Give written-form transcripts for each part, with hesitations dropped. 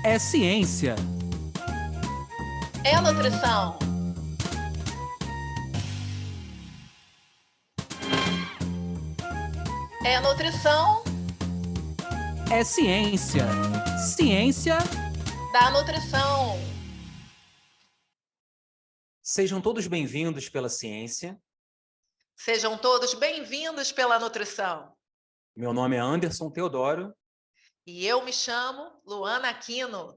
É ciência. É nutrição. É nutrição É ciência. Ciência. da nutrição. Sejam todos bem-vindos pela ciência. Sejam todos bem-vindos pela nutrição. Meu nome é Anderson Teodoro. E eu me chamo Luana Aquino.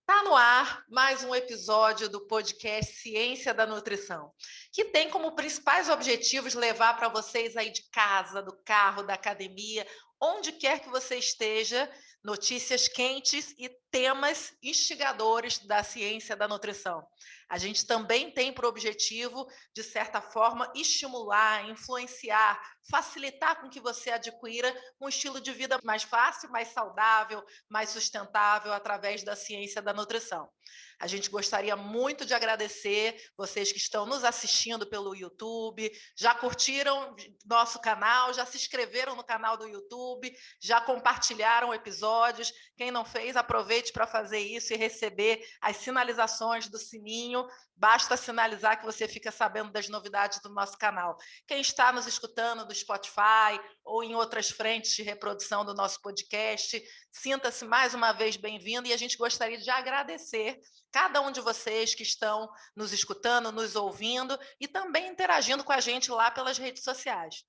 Está no ar mais um episódio do podcast Ciência da Nutrição, que tem como principais objetivos levar para vocês aí de casa, do carro, da academia, onde quer que você esteja, notícias quentes e temas instigadores da ciência da nutrição. A gente também tem por objetivo, de certa forma, estimular, influenciar, facilitar com que você adquira um estilo de vida mais fácil, mais saudável, mais sustentável através da ciência da nutrição. A gente gostaria muito de agradecer vocês que estão nos assistindo pelo YouTube, já curtiram nosso canal, já se inscreveram no canal do YouTube, já compartilharam episódios. Quem não fez, aproveite para fazer isso e receber as sinalizações do sininho. Basta sinalizar que você fica sabendo das novidades do nosso canal. Quem está nos escutando do Spotify ou em outras frentes de reprodução do nosso podcast, sinta-se mais uma vez bem-vindo e a gente gostaria de agradecer cada um de vocês que estão nos escutando, nos ouvindo e também interagindo com a gente lá pelas redes sociais.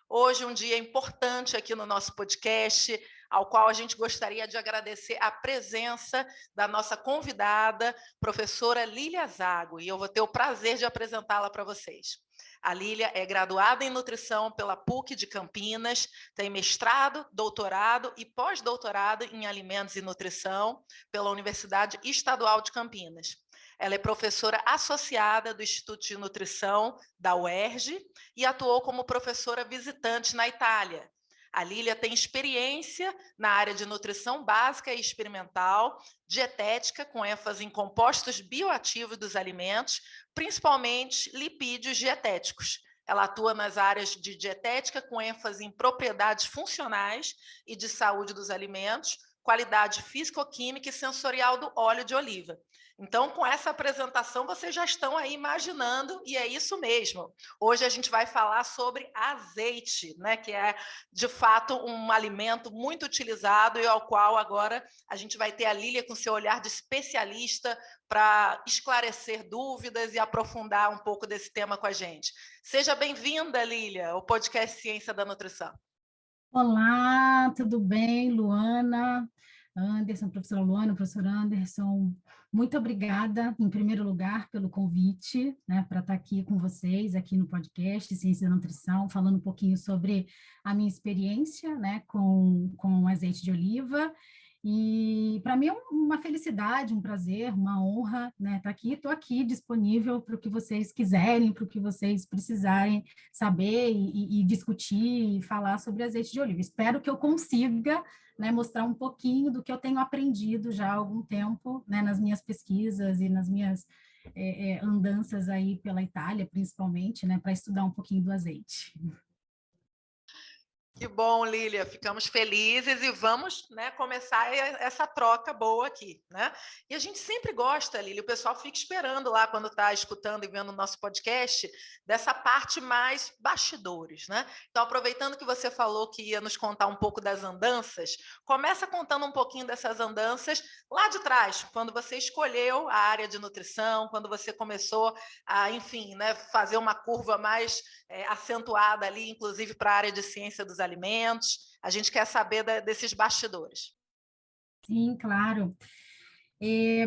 Hoje, um dia importante aqui no nosso podcast, ao qual a gente gostaria de agradecer a presença da nossa convidada, professora Lília Zago, e eu vou ter o prazer de apresentá-la para vocês. A Lília é graduada em nutrição pela PUC de Campinas, tem mestrado, doutorado e pós-doutorado em alimentos e nutrição pela Universidade Estadual de Campinas. Ela é professora associada do Instituto de Nutrição da UERJ e atuou como professora visitante na Itália. A Lília tem experiência na área de nutrição básica e experimental, dietética, com ênfase em compostos bioativos dos alimentos, principalmente lipídios dietéticos. Ela atua nas áreas de dietética, com ênfase em propriedades funcionais e de saúde dos alimentos, qualidade físico-química e sensorial do óleo de oliva. Então, com essa apresentação, vocês já estão aí imaginando, e é isso mesmo. Hoje a gente vai falar sobre azeite, né, que é, de fato, um alimento muito utilizado e ao qual agora a gente vai ter a Lília com seu olhar de especialista para esclarecer dúvidas e aprofundar um pouco desse tema com a gente. Seja bem-vinda, Lília, ao podcast Ciência da Nutrição. Olá, tudo bem, Luana, Anderson, professora Luana, professor Anderson, muito obrigada, em primeiro lugar, pelo convite, né, para estar aqui com vocês, aqui no podcast Ciência da Nutrição, falando um pouquinho sobre a minha experiência, né, com azeite de oliva. E para mim é uma felicidade, um prazer, uma honra, né, estar aqui. Estou aqui disponível para o que vocês quiserem, para o que vocês precisarem saber e discutir e falar sobre azeite de oliva. Espero que eu consiga, né, mostrar um pouquinho do que eu tenho aprendido já há algum tempo, né, nas minhas pesquisas e nas minhas andanças aí pela Itália, principalmente, né, para estudar um pouquinho do azeite. Que bom, Lília, ficamos felizes e vamos, né, começar essa troca boa aqui, né? E a gente sempre gosta, Lília, o pessoal fica esperando lá quando está escutando e vendo o nosso podcast, dessa parte mais bastidores, né? Então, aproveitando que você falou que ia nos contar um pouco das andanças, começa contando um pouquinho dessas andanças lá de trás, quando você escolheu a área de nutrição, quando você começou a, enfim, né, fazer uma curva mais acentuada ali, inclusive para a área de ciência dos alimentos. A gente quer saber desses bastidores. Sim, claro.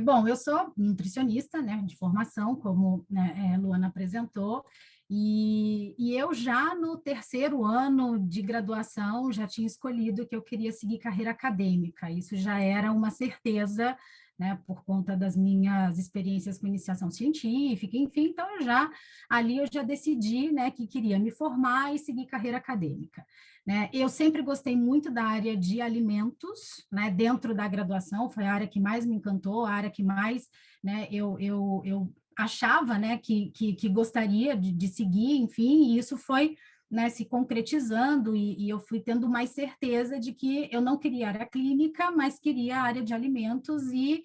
Bom, eu sou nutricionista, né, de formação, como, né, a Luana apresentou, e eu já no terceiro ano de graduação já tinha escolhido que eu queria seguir carreira acadêmica. Isso já era uma certeza, né, por conta das minhas experiências com iniciação científica, enfim, então ali eu já decidi, né, que queria me formar e seguir carreira acadêmica, né? Eu sempre gostei muito da área de alimentos, né, dentro da graduação, foi a área que mais me encantou, a área que mais, né, eu achava, né, que gostaria de seguir, enfim, e isso foi né, se concretizando e eu fui tendo mais certeza de que eu não queria área clínica, mas queria área de alimentos e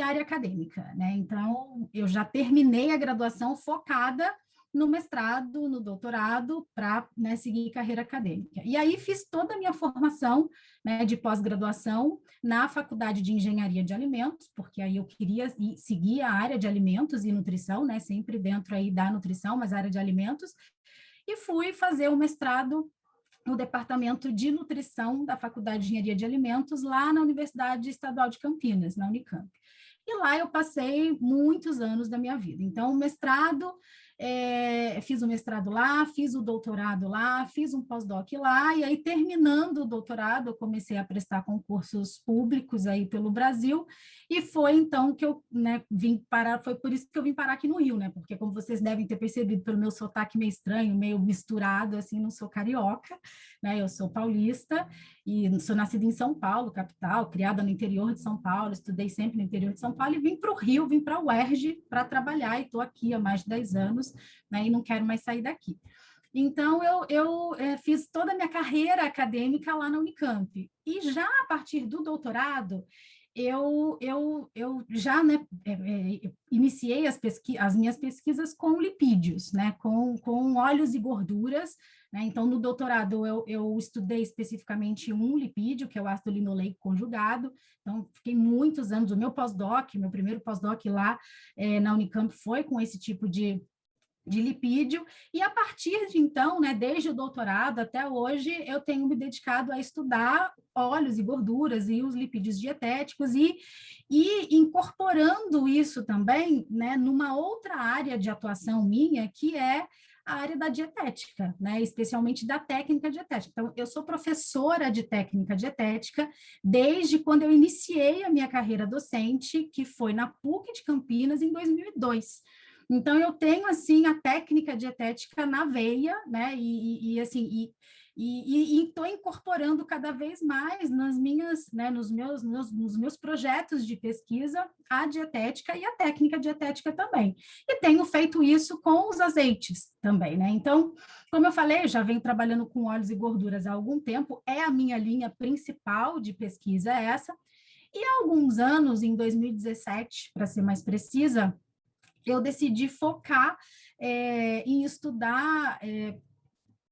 área acadêmica, né? Então, eu já terminei a graduação focada no mestrado, no doutorado, para, né, seguir carreira acadêmica. E aí fiz toda a minha formação, né, de pós-graduação na Faculdade de Engenharia de Alimentos, porque aí eu queria seguir a área de alimentos e nutrição, né, sempre dentro aí da nutrição, mas a área de alimentos, e fui fazer o mestrado no Departamento de Nutrição da Faculdade de Engenharia de Alimentos, lá na Universidade Estadual de Campinas, na Unicamp. E lá eu passei muitos anos da minha vida. Então, o mestrado, fiz o mestrado lá, fiz o doutorado lá, fiz um pós-doc lá, e aí, terminando o doutorado, eu comecei a prestar concursos públicos aí pelo Brasil, e foi então que eu, né, vim parar, foi por isso que eu vim parar aqui no Rio, né, porque como vocês devem ter percebido pelo meu sotaque meio estranho, meio misturado, assim, não sou carioca, né, eu sou paulista, e sou nascida em São Paulo, capital, criada no interior de São Paulo, estudei sempre no interior de São Paulo, e vim para o Rio, vim para a UERJ para trabalhar, e estou aqui há mais de 10 anos, né, e não quero mais sair daqui. Então, eu fiz toda a minha carreira acadêmica lá na Unicamp, e já a partir do doutorado, eu já, né, iniciei as minhas pesquisas com lipídios, né, com óleos e gorduras, né. Então, no doutorado, eu estudei especificamente um lipídio, que é o ácido linoleico conjugado. Então, fiquei muitos anos, o meu pós-doc, meu primeiro pós-doc lá na Unicamp foi com esse tipo de lipídio, e a partir de então, né, desde o doutorado até hoje, eu tenho me dedicado a estudar óleos e gorduras e os lipídios dietéticos e incorporando isso também, né, numa outra área de atuação minha, que é a área da dietética, né, especialmente da técnica dietética. Então, eu sou professora de técnica dietética desde quando eu iniciei a minha carreira docente, que foi na PUC de Campinas, em 2002. Então, eu tenho, assim, a técnica dietética na veia, né, e estou incorporando cada vez mais nas minhas, né, nos meus projetos de pesquisa a dietética e a técnica dietética também. E tenho feito isso com os azeites também, né? Então, como eu falei, eu já venho trabalhando com óleos e gorduras há algum tempo, é a minha linha principal de pesquisa essa, e há alguns anos, em 2017, para ser mais precisa, eu decidi focar em estudar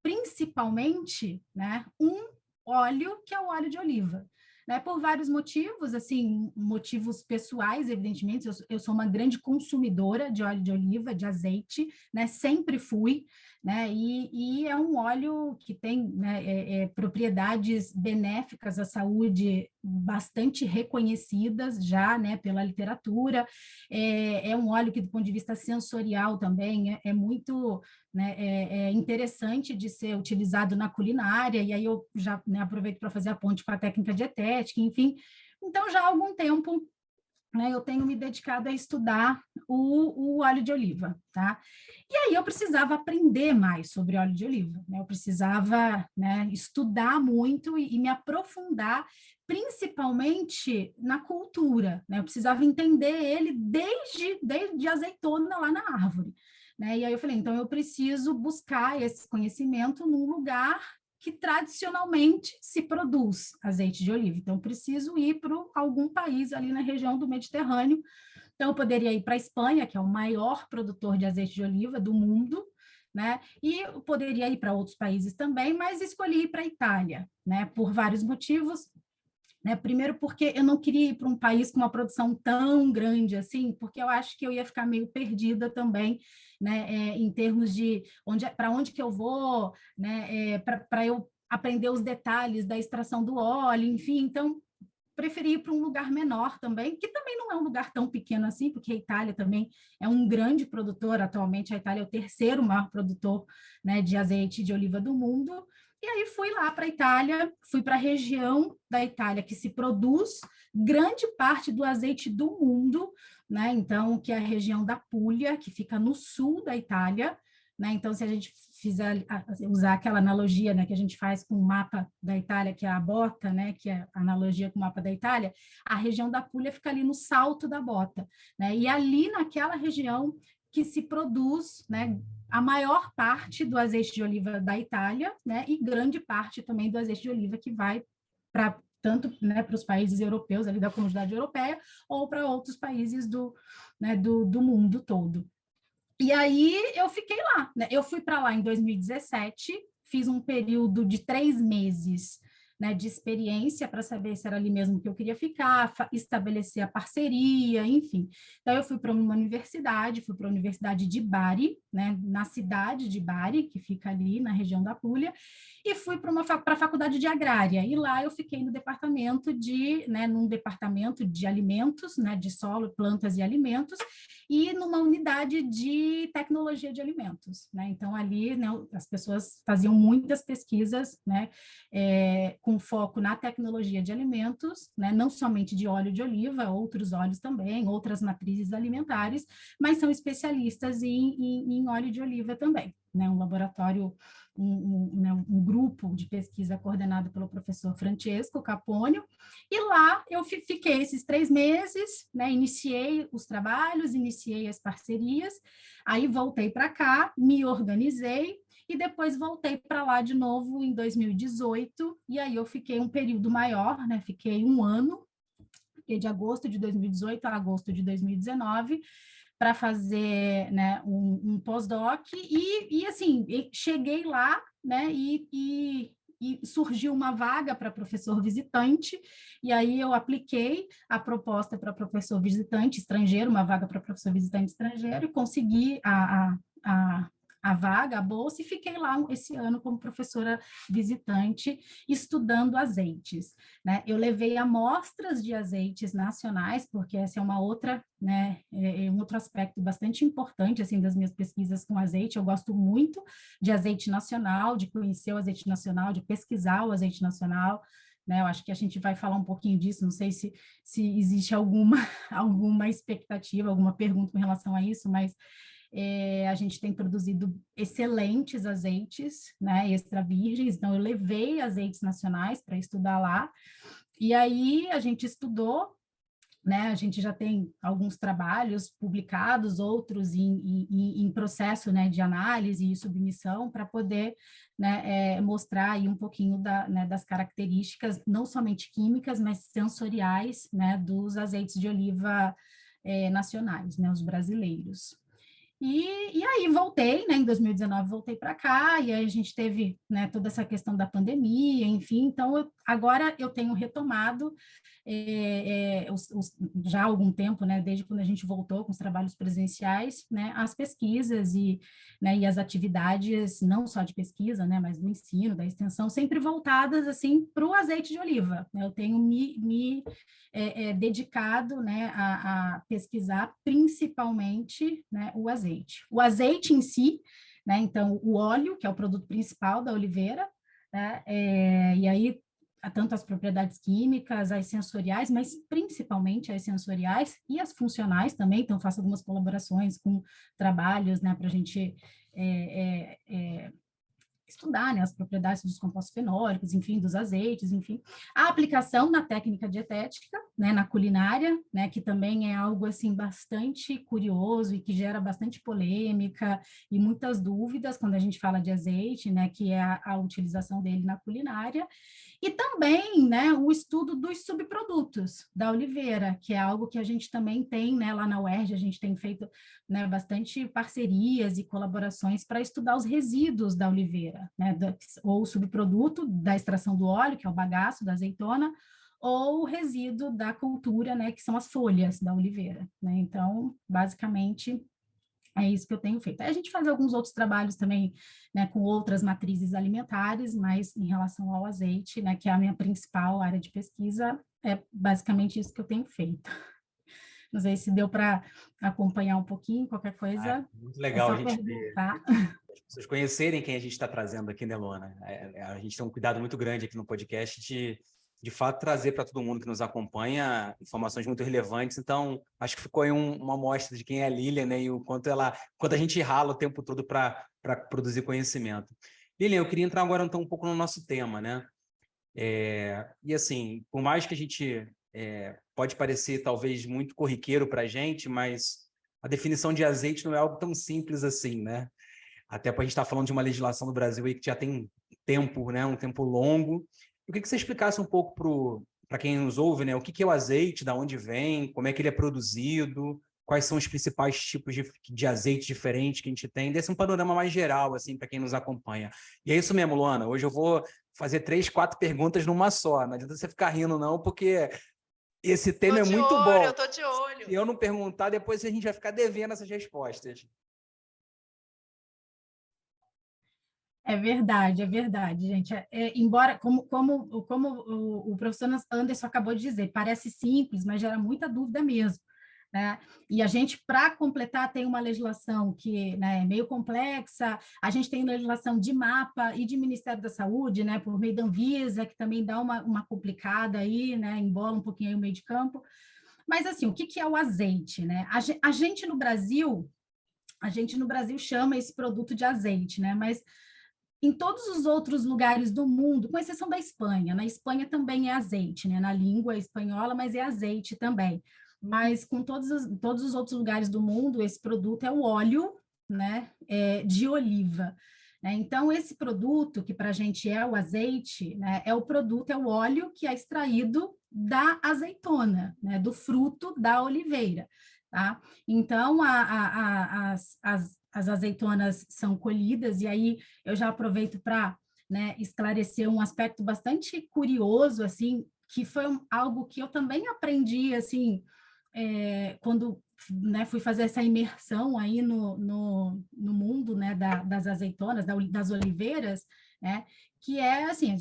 principalmente, né, um óleo que é o óleo de oliva, né, por vários motivos, assim, motivos pessoais, evidentemente. Eu sou uma grande consumidora de óleo de oliva, de azeite, né, sempre fui, né, e é um óleo que tem, né, propriedades benéficas à saúde bastante reconhecidas já, né, pela literatura. É um óleo que, do ponto de vista sensorial também, é muito, né, é interessante de ser utilizado na culinária, e aí eu já, né, aproveito para fazer a ponte com a técnica dietética, enfim. Então, já há algum tempo, né, eu tenho me dedicado a estudar o óleo de oliva, tá? E aí eu precisava aprender mais sobre óleo de oliva, né? Eu precisava, né, estudar muito e me aprofundar, principalmente na cultura, né? Eu precisava entender ele desde a azeitona lá na árvore, né? E aí eu falei, então eu preciso buscar esse conhecimento num lugar que tradicionalmente se produz azeite de oliva. Então, preciso ir para algum país ali na região do Mediterrâneo. Então, eu poderia ir para a Espanha, que é o maior produtor de azeite de oliva do mundo, né? E eu poderia ir para outros países também, mas escolhi ir para a Itália, né? Por vários motivos. Né? Primeiro, porque eu não queria ir para um país com uma produção tão grande assim, porque eu acho que eu ia ficar meio perdida também, né, em termos de para onde que eu vou, né, para eu aprender os detalhes da extração do óleo, enfim. Então, preferi ir para um lugar menor também, que também não é um lugar tão pequeno assim, porque a Itália também é um grande produtor. Atualmente, a Itália é o terceiro maior produtor, né, de azeite de oliva do mundo. E aí fui lá para a Itália, fui para a região da Itália que se produz grande parte do azeite do mundo, né? Então, que é a região da Puglia, que fica no sul da Itália, né? Então, se a gente usar aquela analogia, né, que a gente faz com o mapa da Itália, que é a bota, né, que é a analogia com o mapa da Itália, a região da Puglia fica ali no salto da bota, né? E ali naquela região que se produz, né, a maior parte do azeite de oliva da Itália, né, e grande parte também do azeite de oliva que vai para tanto, né, para os países europeus, ali da comunidade europeia, ou para outros países né, do mundo todo. E aí eu fiquei lá, né? Eu fui para lá em 2017, fiz um período de 3 meses, né, de experiência para saber se era ali mesmo que eu queria ficar, estabelecer a parceria, enfim. Então eu fui para uma universidade, fui para a Universidade de Bari, né, na cidade de Bari, que fica ali na região da Puglia, e fui para a faculdade de agrária. E lá eu fiquei no departamento num departamento de alimentos, né, de solo, plantas e alimentos, e numa unidade de tecnologia de alimentos, né? Então ali, né, as pessoas faziam muitas pesquisas, né, com foco na tecnologia de alimentos, né, não somente de óleo de oliva, outros óleos também, outras matrizes alimentares, mas são especialistas em óleo de oliva também, né? Um laboratório, um grupo de pesquisa coordenado pelo professor Francesco Capônio, e lá eu fiquei esses 3 meses, né? Iniciei os trabalhos, iniciei as parcerias, aí voltei para cá, me organizei, e depois voltei para lá de novo em 2018, e aí eu fiquei um período maior, né? Fiquei 1 ano, fiquei de agosto de 2018 a agosto de 2019, para fazer, né, um pós-doc, e assim, cheguei lá, né, e surgiu uma vaga para professor visitante, e aí eu apliquei a proposta para professor visitante estrangeiro, uma vaga para professor visitante estrangeiro, e consegui a vaga, a bolsa, e fiquei lá esse ano como professora visitante, estudando azeites, né? Eu levei amostras de azeites nacionais, porque essa é uma outra, né, um outro aspecto bastante importante, assim, das minhas pesquisas com azeite. Eu gosto muito de azeite nacional, de conhecer o azeite nacional, de pesquisar o azeite nacional, né? Eu acho que a gente vai falar um pouquinho disso, não sei se existe alguma expectativa, alguma pergunta em relação a isso, mas a gente tem produzido excelentes azeites, né, extra virgens, então eu levei azeites nacionais para estudar lá, e aí a gente estudou, né, a gente já tem alguns trabalhos publicados, outros em processo, né, de análise e submissão, para poder, né, mostrar aí um pouquinho né, das características, não somente químicas, mas sensoriais, né, dos azeites de oliva nacionais, né, os brasileiros. E aí voltei, né, em 2019 voltei para cá, e aí a gente teve, né, toda essa questão da pandemia, enfim, então agora eu tenho retomado já há algum tempo, né, desde quando a gente voltou com os trabalhos presenciais, né, as pesquisas né, e as atividades, não só de pesquisa, né, mas do ensino, da extensão, sempre voltadas, assim, para o azeite de oliva, né? Eu tenho me dedicado, né, a pesquisar principalmente, né, o azeite. O azeite em si, né, então o óleo, que é o produto principal da oliveira, né, e aí tanto as propriedades químicas, as sensoriais, mas principalmente as sensoriais e as funcionais também, então faço algumas colaborações com trabalhos, né, para a gente estudar, né, as propriedades dos compostos fenólicos, enfim, dos azeites, enfim. A aplicação na técnica dietética, né, na culinária, né, que também é algo, assim, bastante curioso e que gera bastante polêmica e muitas dúvidas quando a gente fala de azeite, né, que é a utilização dele na culinária. E também, né, o estudo dos subprodutos da oliveira, que é algo que a gente também tem, né, lá na UERJ, a gente tem feito, né, bastante parcerias e colaborações para estudar os resíduos da oliveira, né, ou o subproduto da extração do óleo, que é o bagaço da azeitona, ou o resíduo da cultura, né, que são as folhas da oliveira, né? Então, basicamente, é isso que eu tenho feito. Aí a gente faz alguns outros trabalhos também, né, com outras matrizes alimentares, mas em relação ao azeite, né, que é a minha principal área de pesquisa, é basicamente isso que eu tenho feito. Não sei se deu para acompanhar um pouquinho, qualquer coisa. Muito legal É a só gente perguntar. as pessoas conhecerem quem a gente está trazendo aqui, né, Luana? A gente tem um cuidado muito grande aqui no podcast de fato, trazer para todo mundo que nos acompanha informações muito relevantes. Então, acho que ficou aí uma amostra de quem é a Lilian, né, e o quanto a gente rala o tempo todo para produzir conhecimento. Lilian, eu queria entrar agora então um pouco no nosso tema, né? E assim, por mais que a gente pode parecer talvez muito corriqueiro para a gente, mas a definição de azeite não é algo tão simples assim, né? Até para a gente estar falando de uma legislação do Brasil aí que já tem tempo, né? Um tempo longo. Eu queria que você explicasse um pouco para quem nos ouve, né? O que é o azeite, de onde vem, como é que ele é produzido, quais são os principais tipos de azeite diferentes que a gente tem, desse um panorama mais geral, assim, para quem nos acompanha. E é isso mesmo, Luana. Hoje eu vou fazer 3, 4 perguntas numa só. Não adianta você ficar rindo, não, porque esse tema é muito bom. Eu tô de olho. Se eu não perguntar, depois a gente vai ficar devendo essas respostas. É verdade, gente. Embora, como o professor Anderson acabou de dizer, parece simples, mas gera muita dúvida mesmo, né? E a gente, para completar, tem uma legislação que, né, é meio complexa, a gente tem legislação de mapa e de Ministério da Saúde, né, por meio da Anvisa, que também dá uma complicada aí, né, embola um pouquinho aí o meio de campo. Mas, assim, o que é o azeite, né? A gente no Brasil chama esse produto de azeite, né? Mas em todos os outros lugares do mundo, com exceção da Espanha, na Espanha também é azeite, né? Na língua espanhola, mas é azeite também. Mas com todos os outros lugares do mundo, esse produto é o óleo, né? De oliva. Né? Então, esse produto, que para a gente é o azeite, né? É o óleo que é extraído da azeitona, né? Do fruto da oliveira. Tá? Então, as azeitonas são colhidas, e aí eu já aproveito para, né, esclarecer um aspecto bastante curioso, assim, que foi algo que eu também aprendi, assim, quando, né, fui fazer essa imersão aí no mundo, né, das azeitonas, das oliveiras, né, que é assim,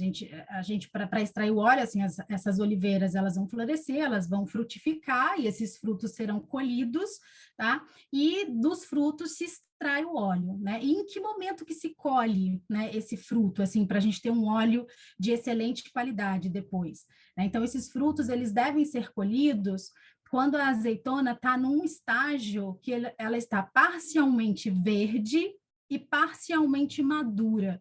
a gente para extrair o óleo, assim, essas oliveiras, elas vão florescer, elas vão frutificar, e esses frutos serão colhidos, tá? E dos frutos se extrai o óleo, né? E em que momento que se colhe, né, esse fruto, assim, para a gente ter um óleo de excelente qualidade depois, né? Então, esses frutos, eles devem ser colhidos quando a azeitona está num estágio que ela está parcialmente verde e parcialmente madura.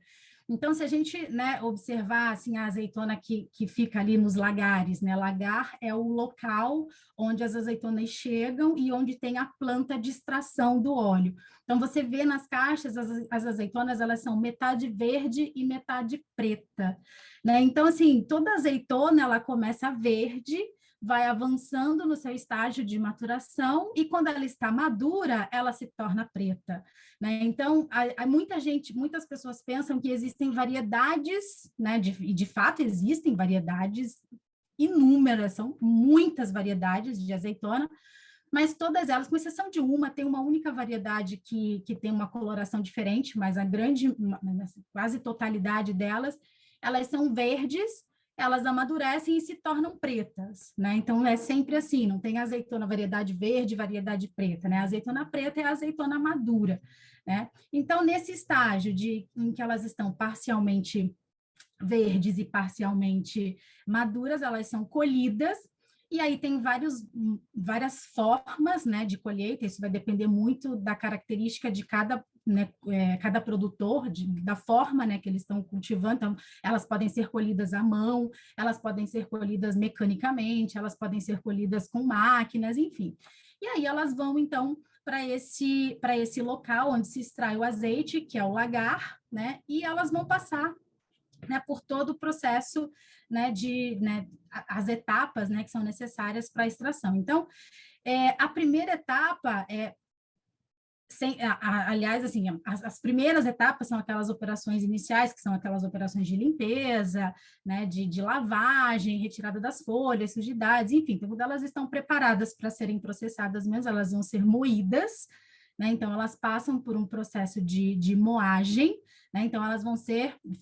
Então, se a gente, né, observar assim, a azeitona que fica ali nos lagares, né? Lagar é o local onde as azeitonas chegam e onde tem a planta de extração do óleo. Então, você vê nas caixas, as azeitonas, elas são metade verde e metade preta, né? Então, assim, toda azeitona, ela começa verde, vai avançando no seu estágio de maturação, e quando ela está madura, ela se torna preta, né? Então, muitas pessoas pensam que existem variedades, né? E de fato existem variedades inúmeras, são muitas variedades de azeitona, mas todas elas, com exceção de uma, tem uma única variedade que tem uma coloração diferente, mas quase totalidade delas, elas são verdes, elas amadurecem e se tornam pretas, né? Então, é sempre assim, não tem azeitona variedade verde, variedade preta, né? A azeitona preta é a azeitona madura, né? Então, nesse estágio em que elas estão parcialmente verdes e parcialmente maduras, elas são colhidas, e aí tem várias formas, né, de colheita, isso vai depender muito da característica de cada, né, cada produtor, da forma, né, que eles estão cultivando. Então, elas podem ser colhidas à mão, elas podem ser colhidas mecanicamente, elas podem ser colhidas com máquinas, enfim. E aí elas vão, então, para esse local onde se extrai o azeite, que é o lagar, né, e elas vão passar, né, por todo o processo, né, as etapas, né, que são necessárias para a extração. Então, a primeira etapa aliás, assim, as primeiras etapas são aquelas operações iniciais, que são aquelas operações de limpeza, né, de lavagem, retirada das folhas, sujidades, enfim, então, quando elas estão preparadas para serem processadas mesmo, elas vão ser moídas, né, então elas passam por um processo de moagem, né, então elas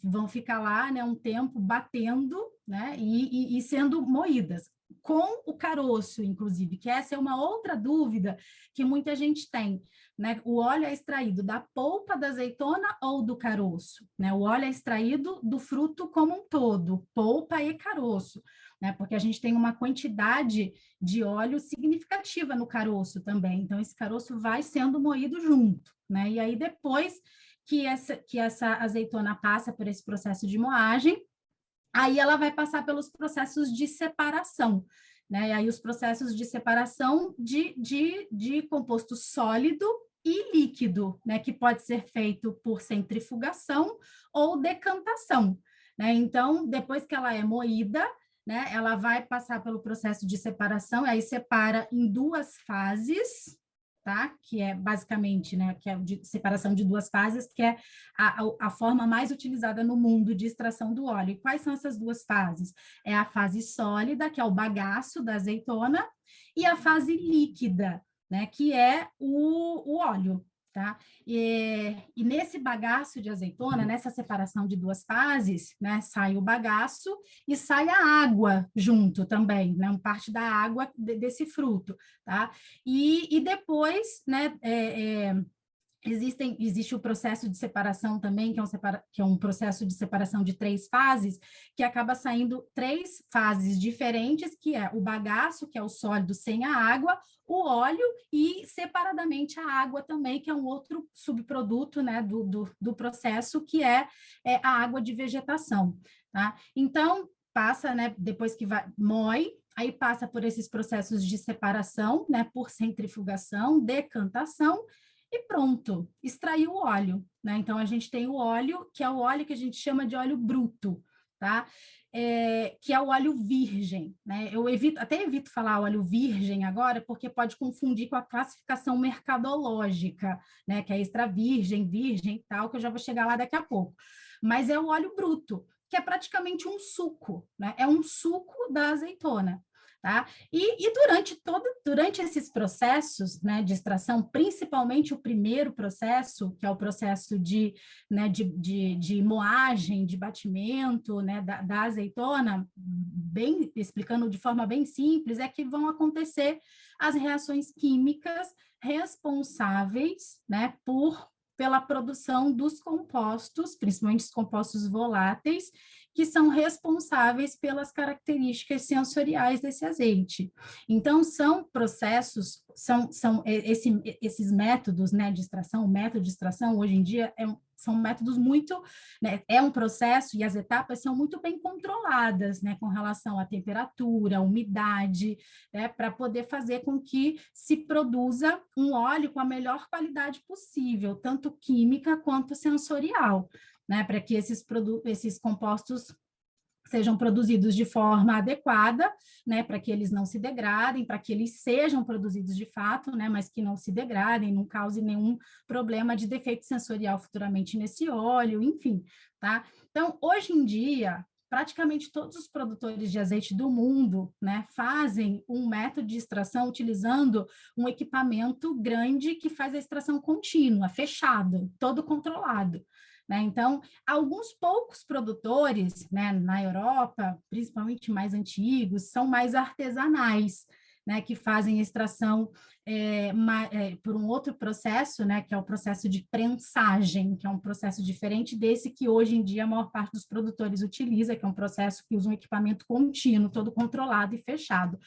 vão ficar lá, né, um tempo batendo, né, e sendo moídas, com o caroço, inclusive, que essa é uma outra dúvida que muita gente tem, né? O óleo é extraído da polpa da azeitona ou do caroço, né? O óleo é extraído do fruto como um todo, polpa e caroço, né? Porque a gente tem uma quantidade de óleo significativa no caroço também, então esse caroço vai sendo moído junto, né? E aí depois que essa azeitona passa por esse processo de moagem, aí ela vai passar pelos processos de separação, né? E aí os processos de separação de composto sólido e líquido, né? Que pode ser feito por centrifugação ou decantação, né? Então, depois que ela é moída, né, ela vai passar pelo processo de separação, aí separa em duas fases, tá? Que é basicamente, né, que é de separação de duas fases, que é a forma mais utilizada no mundo de extração do óleo. E quais são essas duas fases? É a fase sólida, que é o bagaço da azeitona, e a fase líquida, né, que é o óleo. Tá? E nesse bagaço de azeitona, nessa separação de duas fases, né, sai o bagaço e sai a água junto também, né, uma parte da água desse fruto, tá? E depois, né, existe o processo de separação também, que é um processo de separação de 3 fases, que acaba saindo 3 fases diferentes, que é o bagaço, que é o sólido sem a água, o óleo e, separadamente, a água também, que é um outro subproduto, né, do processo, que é a água de vegetação, tá? Então, passa, né, depois que moe, aí passa por esses processos de separação, né, por centrifugação, decantação, e pronto, extraiu o óleo, né? Então, a gente tem o óleo, que é o óleo que a gente chama de óleo bruto, tá? Que é o óleo virgem, né? Eu até evito falar óleo virgem agora, porque pode confundir com a classificação mercadológica, né? Que é extra virgem, virgem e tal, que eu já vou chegar lá daqui a pouco. Mas é o óleo bruto, que é praticamente um suco, né? É um suco da azeitona. Tá? E durante esses processos, né, de extração, principalmente o primeiro processo, que é o processo de moagem, de batimento, né, da azeitona, bem explicando de forma bem simples, é que vão acontecer as reações químicas responsáveis, né, pela produção dos compostos, principalmente os compostos voláteis, que são responsáveis pelas características sensoriais desse azeite. Então, são processos, esses métodos, né, de extração, o método de extração, hoje em dia, são métodos muito, né, é um processo e as etapas são muito bem controladas, né, com relação à temperatura, à umidade, né, para poder fazer com que se produza um óleo com a melhor qualidade possível, tanto química quanto sensorial, né, para que esses compostos sejam produzidos de forma adequada, né, para que eles não se degradem, para que eles sejam produzidos de fato, né, mas que não se degradem, não causem nenhum problema de defeito sensorial futuramente nesse óleo, enfim, tá? Então, hoje em dia, praticamente todos os produtores de azeite do mundo, né, fazem um método de extração utilizando um equipamento grande que faz a extração contínua, fechado, todo controlado. Né? Então, alguns poucos produtores, né, na Europa, principalmente mais antigos, são mais artesanais, né, que fazem extração por um outro processo, né, que é o processo de prensagem, que é um processo diferente desse que hoje em dia a maior parte dos produtores utiliza, que é um processo que usa um equipamento contínuo, todo controlado e fechado.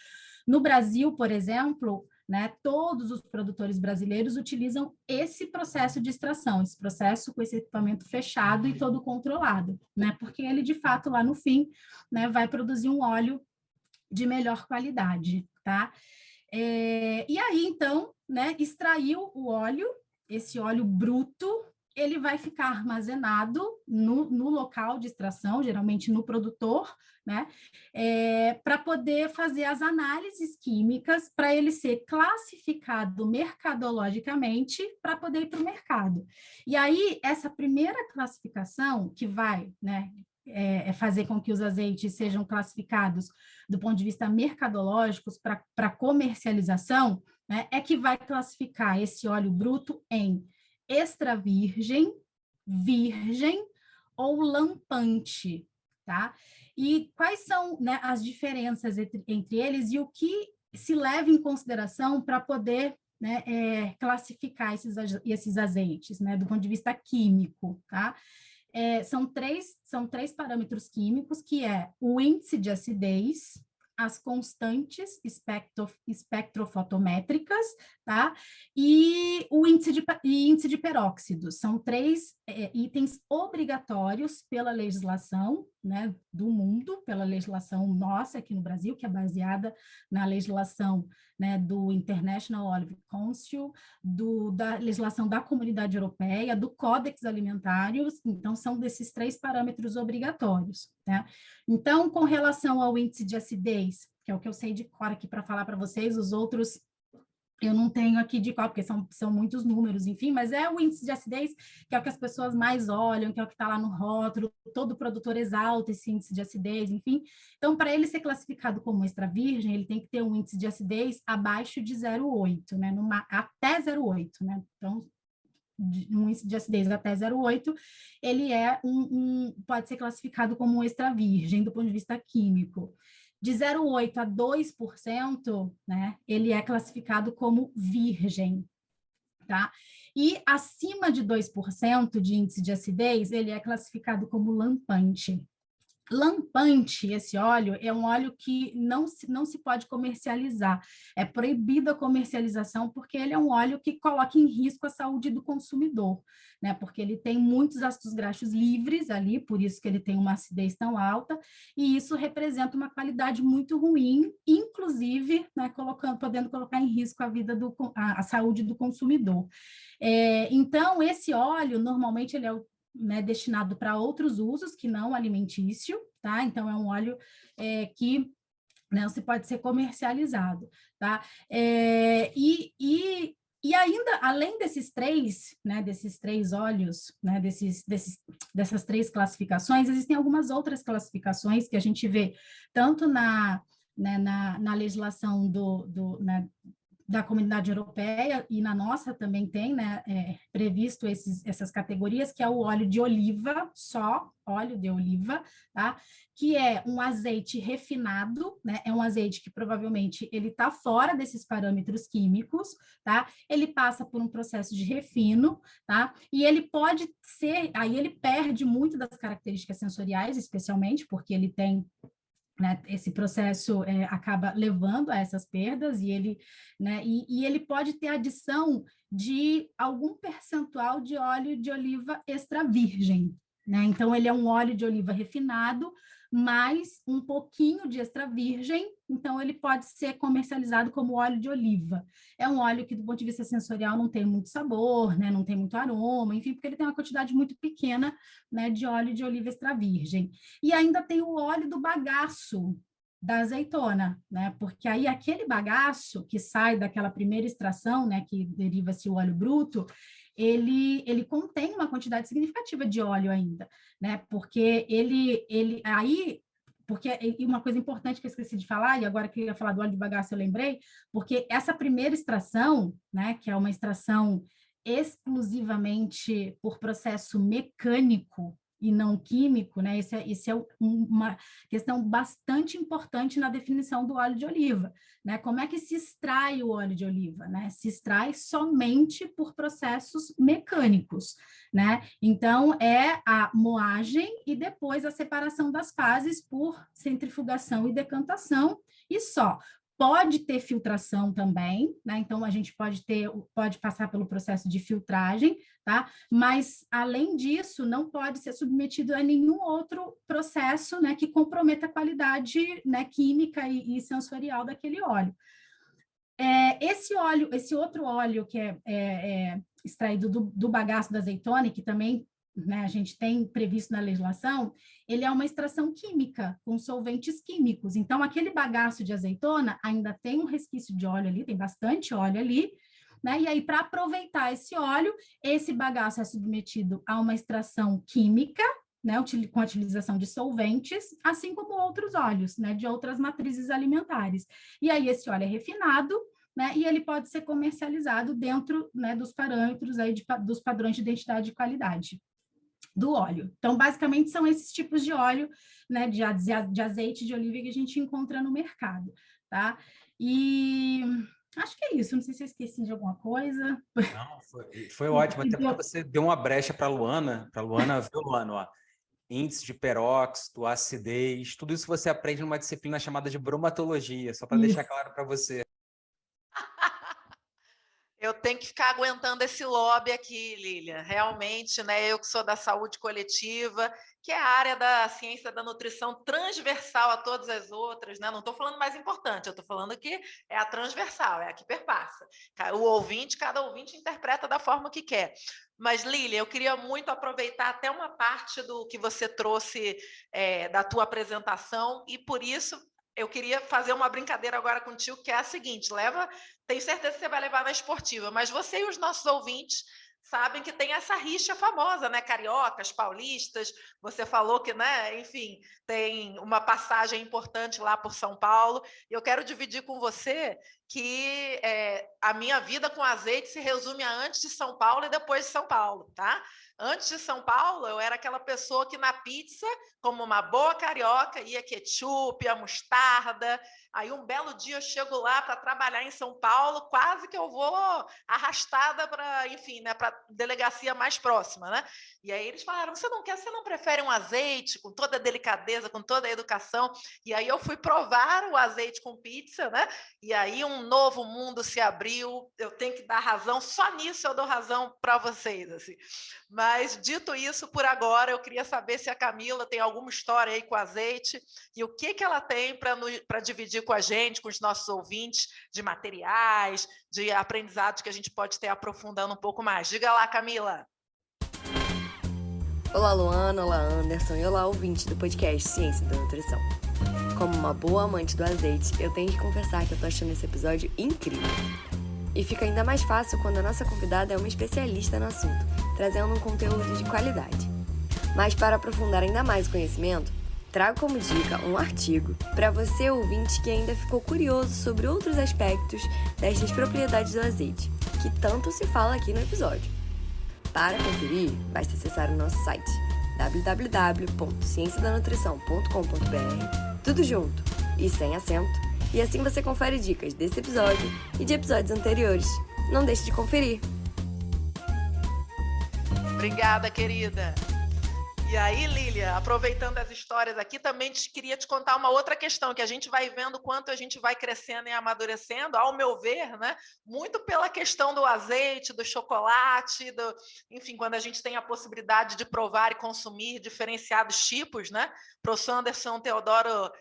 No Brasil, por exemplo, né, todos os produtores brasileiros utilizam esse processo de extração, esse processo com esse equipamento fechado e todo controlado, né, porque ele, de fato, lá no fim, né, vai produzir um óleo de melhor qualidade, tá? E aí, então, né, extraiu o óleo, esse óleo bruto, ele vai ficar armazenado no local de extração, geralmente no produtor, né, para poder fazer as análises químicas, para ele ser classificado mercadologicamente, para poder ir para o mercado. E aí, essa primeira classificação, que vai, né, fazer com que os azeites sejam classificados do ponto de vista mercadológico para comercialização, né, é que vai classificar esse óleo bruto em extra virgem, virgem ou lampante, tá? E quais são, né, as diferenças entre eles e o que se leva em consideração para poder, né, classificar esses azeites, né, do ponto de vista químico, tá? São três parâmetros químicos, que é o índice de acidez, as constantes espectrofotométricas, tá? E o índice de peróxido. São 3 itens obrigatórios pela legislação, né, do mundo, pela legislação nossa aqui no Brasil, que é baseada na legislação, né, do International Olive Council, da legislação da Comunidade Europeia, do Códex Alimentários. Então, são desses 3 parâmetros obrigatórios, né? Então, com relação ao índice de acidez, que é o que eu sei de cor aqui para falar para vocês, os outros eu não tenho aqui de qual, porque são muitos números, enfim, mas é o índice de acidez, que é o que as pessoas mais olham, que é o que está lá no rótulo, todo produtor exalta esse índice de acidez, enfim. Então, para ele ser classificado como extra virgem, ele tem que ter um índice de acidez abaixo de 0,8, né? Até 0,8, né? Então, um índice de acidez até 0,8, ele pode ser classificado como um extra virgem do ponto de vista químico. De 0,8 a 2%, né, ele é classificado como virgem, tá? E acima de 2% de índice de acidez, ele é classificado como lampante. Lampante, esse óleo, é um óleo que não se pode comercializar. É proibida a comercialização porque ele é um óleo que coloca em risco a saúde do consumidor, né? Porque ele tem muitos ácidos graxos livres ali, por isso que ele tem uma acidez tão alta, e isso representa uma qualidade muito ruim, inclusive, né, podendo colocar em risco a vida a saúde do consumidor. Então, esse óleo, normalmente, ele é né, destinado para outros usos que não alimentício, tá? Então, é um óleo que não se pode ser comercializado, tá? E ainda, além desses 3, né, desses 3 óleos, né, dessas 3 classificações, existem algumas outras classificações que a gente vê tanto na legislação da Comunidade Europeia, e na nossa também tem, né, previsto essas categorias, que é o óleo de oliva, só óleo de oliva, tá? Que é um azeite refinado, né? É um azeite que provavelmente ele está fora desses parâmetros químicos, tá? Ele passa por um processo de refino, tá? E ele pode ser, aí ele perde muito das características sensoriais, especialmente porque ele tem, né, esse processo acaba levando a essas perdas, e ele, né, e ele pode ter adição de algum percentual de óleo de oliva extra virgem, né? Então, ele é um óleo de oliva refinado, mais um pouquinho de extra virgem, então ele pode ser comercializado como óleo de oliva. É um óleo que, do ponto de vista sensorial, não tem muito sabor, né? Não tem muito aroma, enfim, porque ele tem uma quantidade muito pequena, né, de óleo de oliva extra virgem. E ainda tem o óleo do bagaço da azeitona, né? Porque aí aquele bagaço que sai daquela primeira extração, né, que deriva-se o óleo bruto, ele contém uma quantidade significativa de óleo ainda, né? Porque e uma coisa importante que eu esqueci de falar, e agora que eu ia falar do óleo de bagaço eu lembrei, porque essa primeira extração, né, que é uma extração exclusivamente por processo mecânico e não químico, né? Isso é uma questão bastante importante na definição do óleo de oliva, né? Como é que se extrai o óleo de oliva, né? Se extrai somente por processos mecânicos, né? Então, é a moagem e depois a separação das fases por centrifugação e decantação, e só. Pode ter filtração também, né? Então, a gente pode passar pelo processo de filtragem, tá? Mas, além disso, não pode ser submetido a nenhum outro processo, né, que comprometa a qualidade, né, química e sensorial daquele óleo. Esse outro óleo que é extraído do bagaço da azeitona, que também, né, a gente tem previsto na legislação, ele é uma extração química, com solventes químicos. Então, aquele bagaço de azeitona ainda tem um resquício de óleo ali, tem bastante óleo ali, né? E aí, para aproveitar esse óleo, esse bagaço é submetido a uma extração química, né, com a utilização de solventes, assim como outros óleos, né, de outras matrizes alimentares. E aí, esse óleo é refinado, né, e ele pode ser comercializado dentro, né, dos parâmetros aí dos padrões de identidade de qualidade do óleo. Então, basicamente, são esses tipos de óleo, né, de azeite de oliva que a gente encontra no mercado, tá? E acho que é isso, não sei se eu esqueci de alguma coisa. Não, foi ótimo, até porque você deu uma brecha para a Luana, viu, Luana, ó, índice de peróxido, acidez, tudo isso você aprende numa disciplina chamada de bromatologia, só para deixar claro para você. Eu tenho que ficar aguentando esse lobby aqui, Lília. Realmente, né? Eu que sou da saúde coletiva, que é a área da ciência da nutrição transversal a todas as outras, né? Não estou falando mais importante, eu estou falando que é a transversal, é a que perpassa. Cada ouvinte interpreta da forma que quer. Mas, Lília, eu queria muito aproveitar até uma parte do que você trouxe da tua apresentação, e por isso eu queria fazer uma brincadeira agora contigo, que é a seguinte: tenho certeza que você vai levar na esportiva, mas você e os nossos ouvintes sabem que tem essa rixa famosa, né? Cariocas, paulistas. Você falou que, né? Enfim, tem uma passagem importante lá por São Paulo. E eu quero dividir com você que a minha vida com azeite se resume a antes de São Paulo e depois de São Paulo, tá? Antes de São Paulo, eu era aquela pessoa que na pizza, como uma boa carioca, ia ketchup, a mostarda. Aí um belo dia eu chego lá para trabalhar em São Paulo, quase que eu vou arrastada para, enfim, né, para a delegacia mais próxima, né? E aí eles falaram: você não prefere um azeite com toda a delicadeza, com toda a educação? E aí eu fui provar o azeite com pizza, né? E aí um novo mundo se abriu. Eu tenho que dar razão, só nisso eu dou razão para vocês, assim. Mas, dito isso, por agora, eu queria saber se a Camila tem alguma história aí com azeite e o que ela tem para dividir com a gente, com os nossos ouvintes, de materiais, de aprendizados que a gente pode ter aprofundando um pouco mais. Diga lá, Camila. Olá, Luana, olá, Anderson e olá, ouvinte do podcast Ciência da Nutrição. Como uma boa amante do azeite, eu tenho que confessar que eu tô achando esse episódio incrível. E fica ainda mais fácil quando a nossa convidada é uma especialista no assunto, trazendo um conteúdo de qualidade. Mas para aprofundar ainda mais o conhecimento, trago como dica um artigo para você, ouvinte, que ainda ficou curioso sobre outros aspectos destas propriedades do azeite, que tanto se fala aqui no episódio. Para conferir, basta acessar o nosso site www.cienciadanutrição.com.br, tudo junto e sem acento, e assim você confere dicas desse episódio e de episódios anteriores. Não deixe de conferir! Obrigada, querida! E aí, Lília, aproveitando as histórias aqui, também queria te contar uma outra questão, que a gente vai vendo quanto a gente vai crescendo e amadurecendo, ao meu ver, né? Muito pela questão do azeite, do chocolate, enfim, quando a gente tem a possibilidade de provar e consumir diferenciados tipos, né? O professor Anderson Teodoro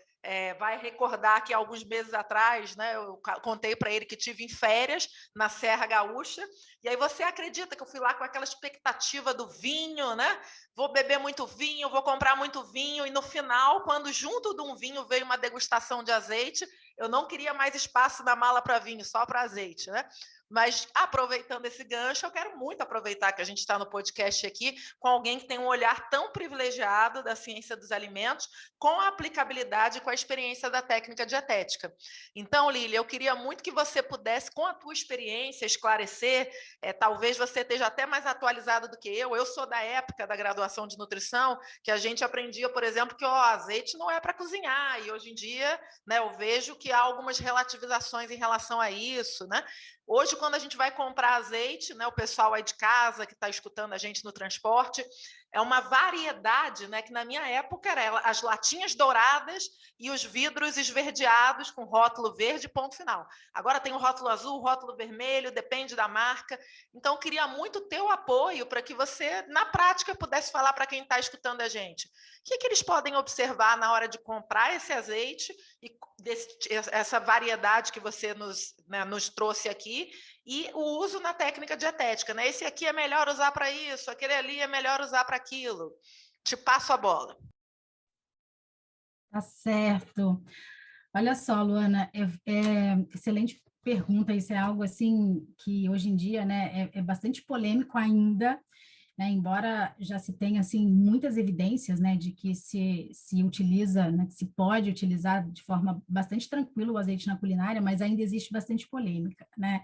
vai recordar que alguns meses atrás, né, eu contei para ele que tive em férias na Serra Gaúcha, e aí você acredita que eu fui lá com aquela expectativa do vinho, né? Vou beber muito vinho, vou comprar muito vinho, e no final, quando junto de um vinho veio uma degustação de azeite, eu não queria mais espaço na mala para vinho, só para azeite, né? Mas, aproveitando esse gancho, eu quero muito aproveitar que a gente está no podcast aqui com alguém que tem um olhar tão privilegiado da ciência dos alimentos, com a aplicabilidade e com a experiência da técnica dietética. Então, Lília, eu queria muito que você pudesse, com a tua experiência, esclarecer, talvez você esteja até mais atualizada do que eu sou da época da graduação de nutrição, que a gente aprendia, por exemplo, que o azeite não é para cozinhar, e hoje em dia, né, eu vejo que há algumas relativizações em relação a isso, né? Hoje, quando a gente vai comprar azeite, né, o pessoal aí de casa que está escutando a gente no transporte, é uma variedade, né, que na minha época era as latinhas douradas e os vidros esverdeados com rótulo verde, ponto final. Agora tem o rótulo azul, o rótulo vermelho, depende da marca. Então, eu queria muito ter o apoio para que você, na prática, pudesse falar para quem está escutando a gente. O que eles podem observar na hora de comprar esse azeite e essa variedade que você nos trouxe aqui, e o uso na técnica dietética, né? Esse aqui é melhor usar para isso, aquele ali é melhor usar para aquilo. Te passo a bola. Tá certo. Olha só, Luana, excelente pergunta. Isso é algo assim que hoje em dia, né, é bastante polêmico ainda, né, embora já se tenha assim muitas evidências, né, de que se utiliza, né, que se pode utilizar de forma bastante tranquila o azeite na culinária, mas ainda existe bastante polêmica, né?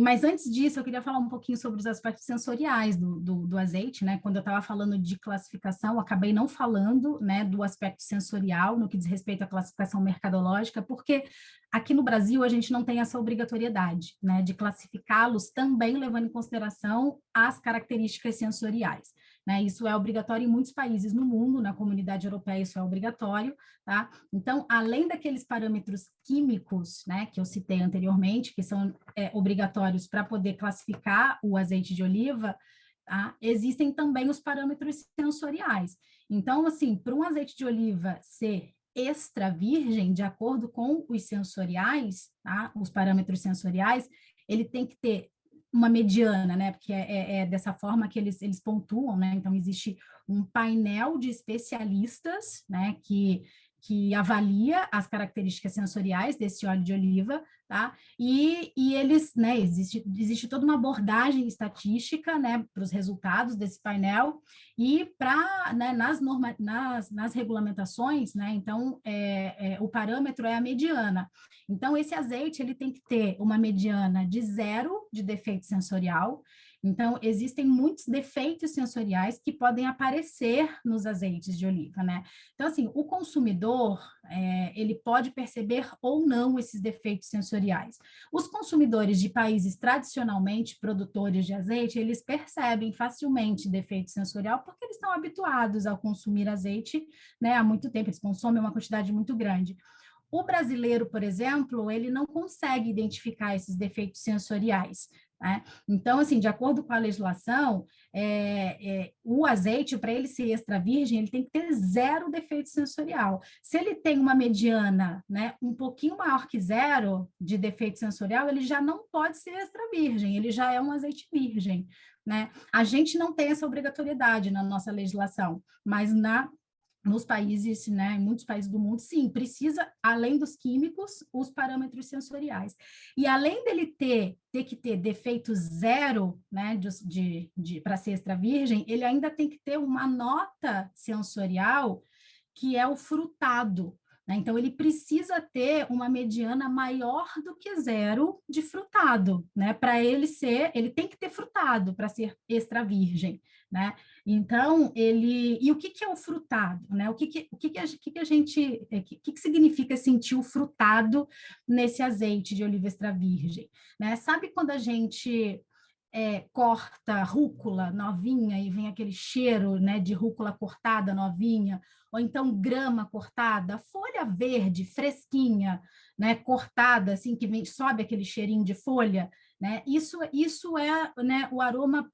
Mas antes disso, eu queria falar um pouquinho sobre os aspectos sensoriais do azeite, né? Quando eu estava falando de classificação, eu acabei não falando, né, do aspecto sensorial no que diz respeito à classificação mercadológica, porque aqui no Brasil a gente não tem essa obrigatoriedade, né, de classificá-los também levando em consideração as características sensoriais. né? Isso é obrigatório em muitos países no mundo, na comunidade europeia isso é obrigatório, tá? Então, além daqueles parâmetros químicos, né, que eu citei anteriormente, que são obrigatórios para poder classificar o azeite de oliva, tá? Existem também os parâmetros sensoriais. Então, assim, para um azeite de oliva ser extra virgem, de acordo com os sensoriais, tá? Os parâmetros sensoriais, ele tem que ter uma mediana, né? Porque é dessa forma que eles pontuam, né? Então, existe um painel de especialistas, né? Que avalia as características sensoriais desse óleo de oliva, tá? E eles, né, existe toda uma abordagem estatística, né, para os resultados desse painel e para, né, nas regulamentações, né, então, o parâmetro é a mediana. Então, esse azeite, ele tem que ter uma mediana de 0 de defeito sensorial. Então, existem muitos defeitos sensoriais que podem aparecer nos azeites de oliva, né? Então, assim, o consumidor, ele pode perceber ou não esses defeitos sensoriais. Os consumidores de países tradicionalmente produtores de azeite, eles percebem facilmente defeito sensorial porque eles estão habituados a consumir azeite, né, há muito tempo, eles consomem uma quantidade muito grande. O brasileiro, por exemplo, ele não consegue identificar esses defeitos sensoriais, né? Então, assim, de acordo com a legislação, o azeite, para ele ser extra virgem, ele tem que ter 0 defeito sensorial. Se ele tem uma mediana, né, um pouquinho maior que 0 de defeito sensorial, ele já não pode ser extra virgem, ele já é um azeite virgem, né? A gente não tem essa obrigatoriedade na nossa legislação, mas nos países, né, em muitos países do mundo, sim, precisa, além dos químicos, os parâmetros sensoriais. E além dele ter que ter defeito 0, né, para ser extra virgem, ele ainda tem que ter uma nota sensorial que é o frutado, né? Então, ele precisa ter uma mediana maior do que 0 de frutado, né? Para ele tem que ter frutado para ser extra virgem, né? Então, e o que é o frutado, né? O que significa sentir o frutado nesse azeite de oliva extra virgem, né? Sabe quando a gente corta rúcula novinha e vem aquele cheiro, né, de rúcula cortada novinha, ou então grama cortada, folha verde, fresquinha, né, cortada, assim, que sobe aquele cheirinho de folha, né? Isso é, né, o aroma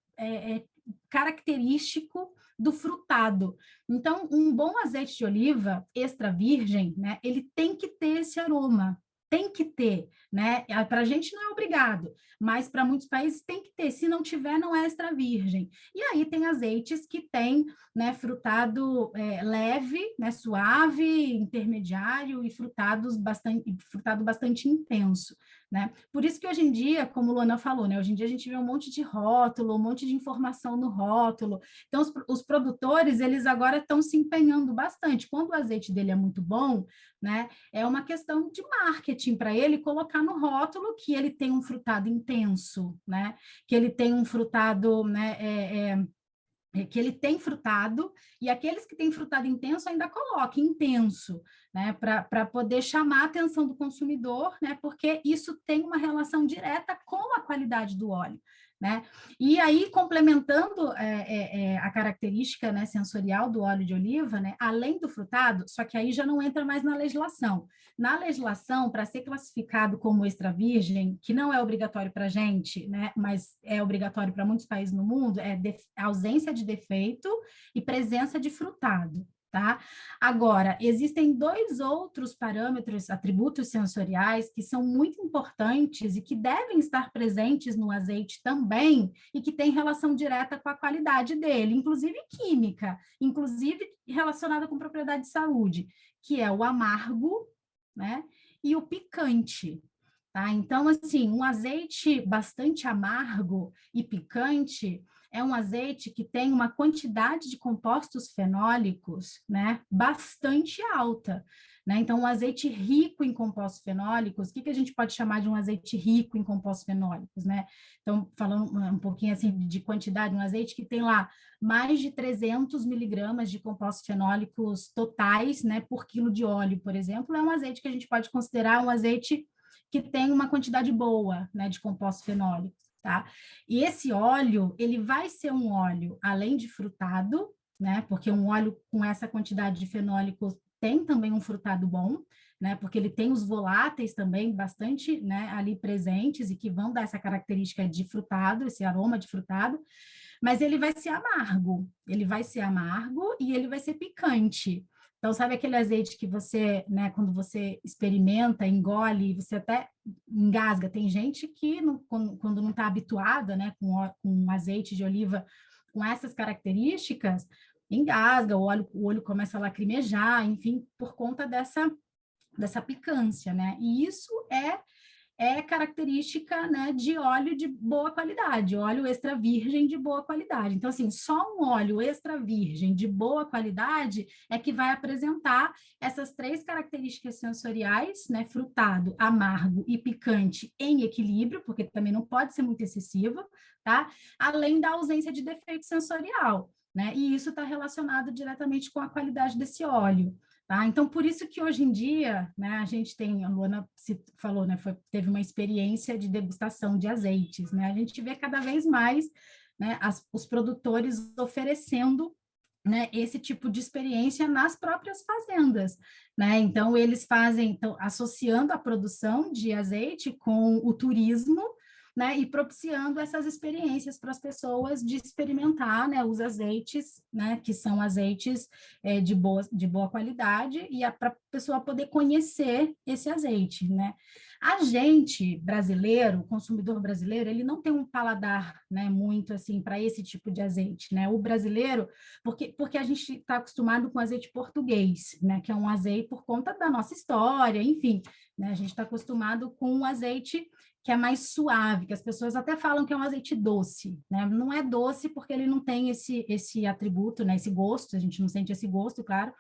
característico do frutado. Então, um bom azeite de oliva extra virgem, né, ele tem que ter esse aroma, tem que ter, né? Para a gente não é obrigado, mas para muitos países tem que ter. Se não tiver, não é extra virgem. E aí tem azeites que têm, né, frutado leve, né, suave, intermediário e frutado bastante intenso, né? Por isso que hoje em dia, como Luana falou, né, hoje em dia a gente vê um monte de rótulo, um monte de informação no rótulo. Então, os produtores, eles agora estão se empenhando bastante. Quando o azeite dele é muito bom, né, é uma questão de marketing para ele colocar no rótulo que ele tem um frutado intenso, né, que ele tem um frutado, né, que ele tem frutado, e aqueles que têm frutado intenso ainda coloquem intenso, né, para poder chamar a atenção do consumidor, né, porque isso tem uma relação direta com a qualidade do óleo, né? E aí, complementando a característica, né, sensorial do óleo de oliva, né, além do frutado, só que aí já não entra mais na legislação. Na legislação, para ser classificado como extra virgem, que não é obrigatório para a gente, né, mas é obrigatório para muitos países no mundo, é ausência de defeito e presença de frutado. Tá? Agora, existem 2 outros parâmetros, atributos sensoriais, que são muito importantes e que devem estar presentes no azeite também, e que têm relação direta com a qualidade dele, inclusive química, inclusive relacionada com propriedade de saúde, que é o amargo, né, e o picante. Tá? Então, assim, um azeite bastante amargo e picante é um azeite que tem uma quantidade de compostos fenólicos, né, bastante alta, né? Então, um azeite rico em compostos fenólicos, o que a gente pode chamar de um azeite rico em compostos fenólicos, né? Então, falando um pouquinho assim de quantidade, um azeite que tem lá mais de 300 miligramas de compostos fenólicos totais, né, por quilo de óleo, por exemplo, é um azeite que a gente pode considerar um azeite que tem uma quantidade boa, né, de compostos fenólicos. tá? E esse óleo, ele vai ser um óleo, além de frutado, né? Porque um óleo com essa quantidade de fenólicos tem também um frutado bom, né? Porque ele tem os voláteis também bastante, né, ali presentes e que vão dar essa característica de frutado, esse aroma de frutado, mas ele vai ser amargo e ele vai ser picante. Então, sabe aquele azeite que você, né, quando você experimenta, engole, você até engasga? Tem gente que, quando não está habituada, né, com azeite de oliva com essas características, engasga, o olho começa a lacrimejar, enfim, por conta dessa picância, né? E isso é característica, né, de óleo de boa qualidade, óleo extra virgem de boa qualidade. Então, assim, só um óleo extra virgem de boa qualidade é que vai apresentar essas 3 características sensoriais, né, frutado, amargo e picante em equilíbrio, porque também não pode ser muito excessivo, tá? Além da ausência de defeito sensorial, né? E isso está relacionado diretamente com a qualidade desse óleo. Tá? Então, por isso que hoje em dia, né, a gente tem, a Luana falou, né, teve uma experiência de degustação de azeites, né? A gente vê cada vez mais, né, os produtores oferecendo, né, esse tipo de experiência nas próprias fazendas, né? Então, eles fazem, associando a produção de azeite com o turismo, né, e propiciando essas experiências para as pessoas de experimentar, né, os azeites, né, que são azeites de boa qualidade, e para a pessoa poder conhecer esse azeite, né. A gente, brasileiro, o consumidor brasileiro, ele não tem um paladar, né, muito assim, para esse tipo de azeite, né, o brasileiro, porque a gente está acostumado com azeite português, né, que é um azeite por conta da nossa história, enfim, né, a gente está acostumado com um azeite que é mais suave, que as pessoas até falam que é um azeite doce, né? Não é doce porque ele não tem esse atributo, né? Esse gosto, a gente não sente esse gosto, claro,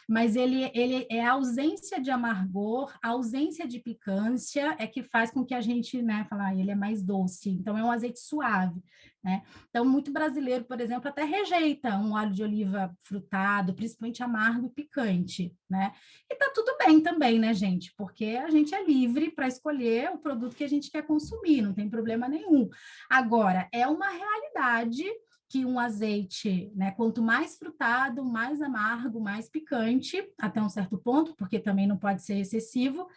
mas ele é a ausência de amargor, a ausência de picância é que faz com que a gente, né, falar, ele é mais doce, então é um azeite suave, né? Então, muito brasileiro, por exemplo, até rejeita um óleo de oliva frutado, principalmente amargo e picante, né? E tá tudo bem também, né, gente? Porque a gente é livre para escolher o produto que a gente quer consumir, não tem problema nenhum. Agora, é uma realidade que um azeite, né, quanto mais frutado, mais amargo, mais picante, até um certo ponto, porque também não pode ser excessivo,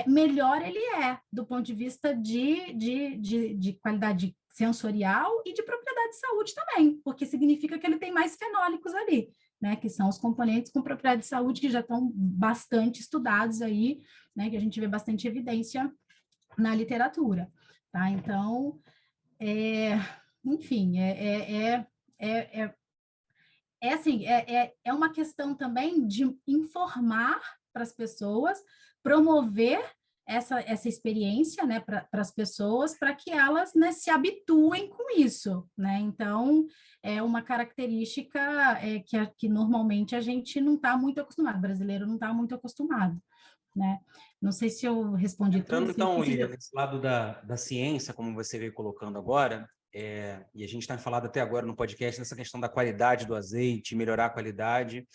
melhor ele é, do ponto de vista de qualidade sensorial e de propriedade de saúde também, porque significa que ele tem mais fenólicos ali, né, que são os componentes com propriedade de saúde que já estão bastante estudados aí, né, que a gente vê bastante evidência na literatura, tá? Então, enfim, assim, é uma questão também de informar para as pessoas, promover essa experiência, né, para as pessoas, para que elas, né, se habituem com isso, né? Então, é uma característica que normalmente a gente não está muito acostumado, o brasileiro não está muito acostumado, né? Não sei se eu respondi Entrando, tudo. então, Lívia, nesse lado da ciência, como você veio colocando agora, e a gente está falando até agora no podcast nessa questão da qualidade do azeite, melhorar a qualidade,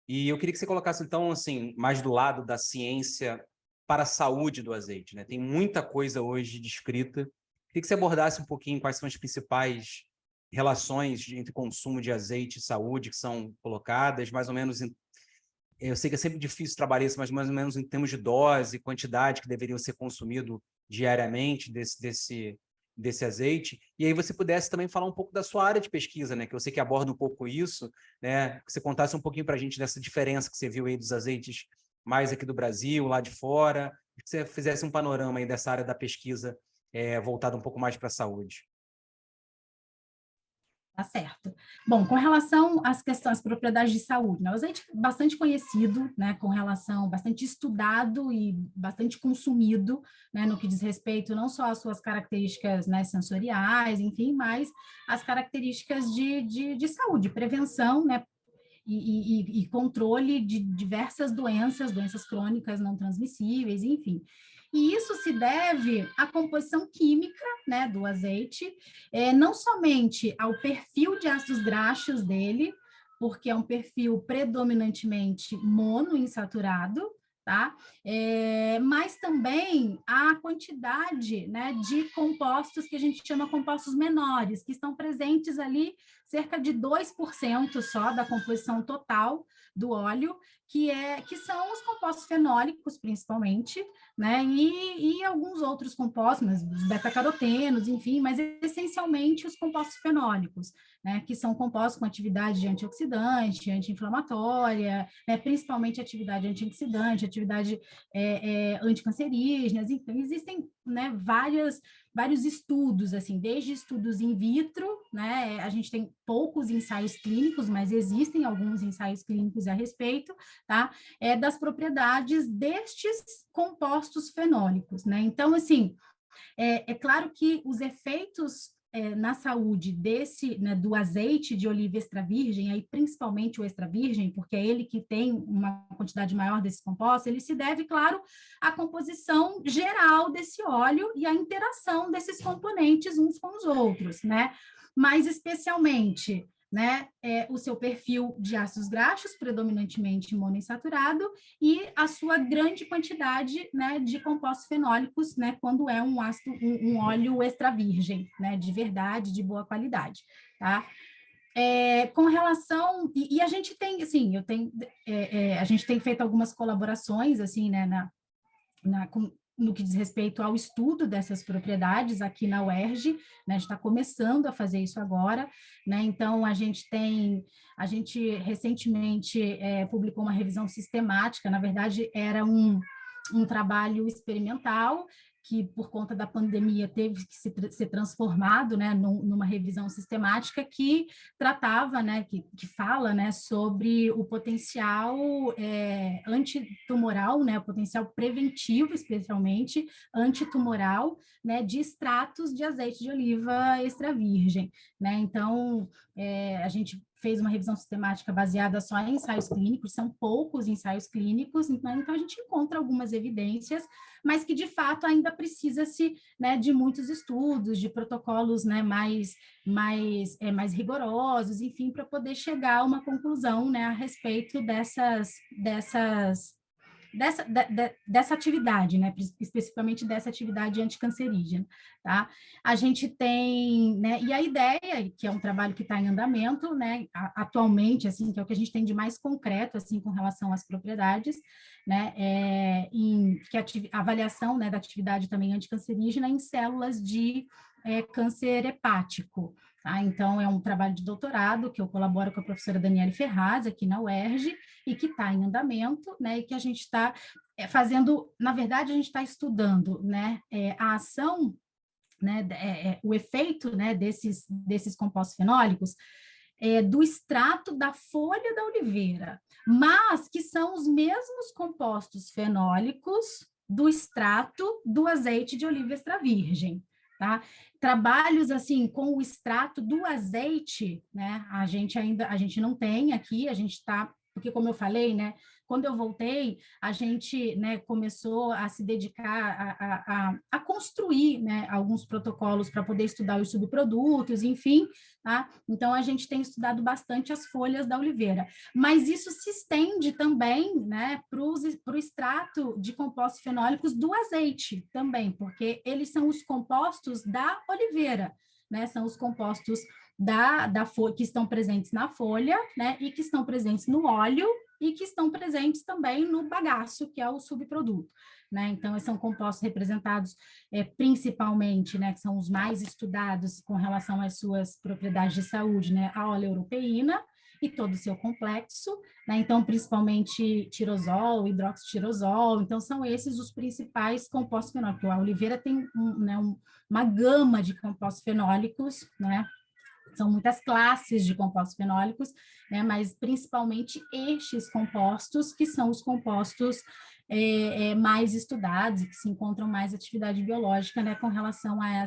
e eu queria que você colocasse, então, assim, mais do lado da ciência para a saúde do azeite, né? Tem muita coisa hoje descrita. Queria que você abordasse um pouquinho quais são as principais relações entre consumo de azeite e saúde que são colocadas, mais ou menos eu sei que é sempre difícil trabalhar isso, mas mais ou menos em termos de dose, quantidade que deveriam ser consumido diariamente desse azeite. E aí você pudesse também falar um pouco da sua área de pesquisa, né? Que eu sei que aborda um pouco isso, né? Que você contasse um pouquinho para a gente dessa diferença que você viu aí dos azeites mais aqui do Brasil, lá de fora, que você fizesse um panorama aí dessa área da pesquisa voltada um pouco mais para a saúde. Tá certo. Bom, com relação às questões, propriedades de saúde, né? O azeite é bastante conhecido, né, com relação, bastante estudado e bastante consumido, né, no que diz respeito não só às suas características, né, sensoriais, enfim, mas as características de saúde, prevenção, né, e controle de diversas doenças crônicas não transmissíveis, enfim. E isso se deve à composição química, né, do azeite, não somente ao perfil de ácidos graxos dele, porque é um perfil predominantemente monoinsaturado, tá? Mas também a quantidade, né, de compostos que a gente chama compostos menores, que estão presentes ali cerca de 2% só da composição total do óleo, que são os compostos fenólicos, principalmente, né, e alguns outros compostos, os beta-carotenos, enfim, mas essencialmente os compostos fenólicos, né, que são compostos com atividade antioxidante, anti-inflamatória, né, principalmente atividade antioxidante, atividade anticancerígenas. Então, existem, né, vários estudos, assim, desde estudos in vitro, né, a gente tem poucos ensaios clínicos, mas existem alguns ensaios clínicos a respeito, tá, das propriedades destes compostos fenólicos, né. Então, assim, é claro que os efeitos na saúde né, do azeite de oliva extra virgem, aí principalmente o extra virgem, porque é ele que tem uma quantidade maior desses compostos, ele se deve, claro, à composição geral desse óleo e à interação desses componentes uns com os outros, né? Mas especialmente, né, o seu perfil de ácidos graxos, predominantemente monoinsaturado, e a sua grande quantidade, né, de compostos fenólicos, né, quando é um óleo extra virgem, né, de verdade, de boa qualidade, tá? Com relação, e a gente tem, assim, a gente tem feito algumas colaborações, assim, né, no que diz respeito ao estudo dessas propriedades aqui na UERJ, né, a gente está começando a fazer isso agora, né, então a gente recentemente publicou uma revisão sistemática, na verdade era um trabalho experimental, que por conta da pandemia teve que ser transformado, né, numa revisão sistemática que tratava, né, que fala, né, sobre o potencial antitumoral, né, o potencial preventivo, especialmente antitumoral, né, de extratos de azeite de oliva extra virgem, né, então a gente fez uma revisão sistemática baseada só em ensaios clínicos, são poucos ensaios clínicos, então a gente encontra algumas evidências, mas que de fato ainda precisa-se, né, de muitos estudos, de protocolos, né, mais rigorosos, enfim, para poder chegar a uma conclusão, né, a respeito dessa atividade, né, especificamente dessa atividade anticancerígena, tá? A gente tem, né, e a ideia, que é um trabalho que está em andamento, né, atualmente, assim, que é o que a gente tem de mais concreto, assim, com relação às propriedades, né, que a avaliação, né, da atividade também anticancerígena em células de câncer hepático. Tá? Então, é um trabalho de doutorado que eu colaboro com a professora Daniele Ferraz, aqui na UERJ, e que está em andamento, né, e que a gente está fazendo, na verdade, a gente está estudando, né, a ação, né, o efeito, né, desses compostos fenólicos do extrato da folha da oliveira, mas que são os mesmos compostos fenólicos do extrato do azeite de oliva extra virgem. Tá? Trabalhos assim com o extrato do azeite, né? A gente não tem aqui, a gente está, porque como eu falei, né? Quando eu voltei, a gente, né, começou a se dedicar a construir, né, alguns protocolos para poder estudar os subprodutos, enfim, tá? Então a gente tem estudado bastante as folhas da oliveira, mas isso se estende também, né, para o extrato de compostos fenólicos do azeite também, porque eles são os compostos da oliveira, né? São os compostos da folha que estão presentes na folha, né, e que estão presentes no óleo e que estão presentes também no bagaço, que é o subproduto, né? Então, são compostos representados principalmente, né, que são os mais estudados com relação às suas propriedades de saúde, né, a oleoproteína e todo o seu complexo, né? Então, principalmente tirosol, hidroxitirosol, então são esses os principais compostos fenólicos. A oliveira tem uma gama de compostos fenólicos, né? São muitas classes de compostos fenólicos, né, mas principalmente estes compostos, que são os compostos mais estudados e que se encontram mais atividade biológica, né, com relação a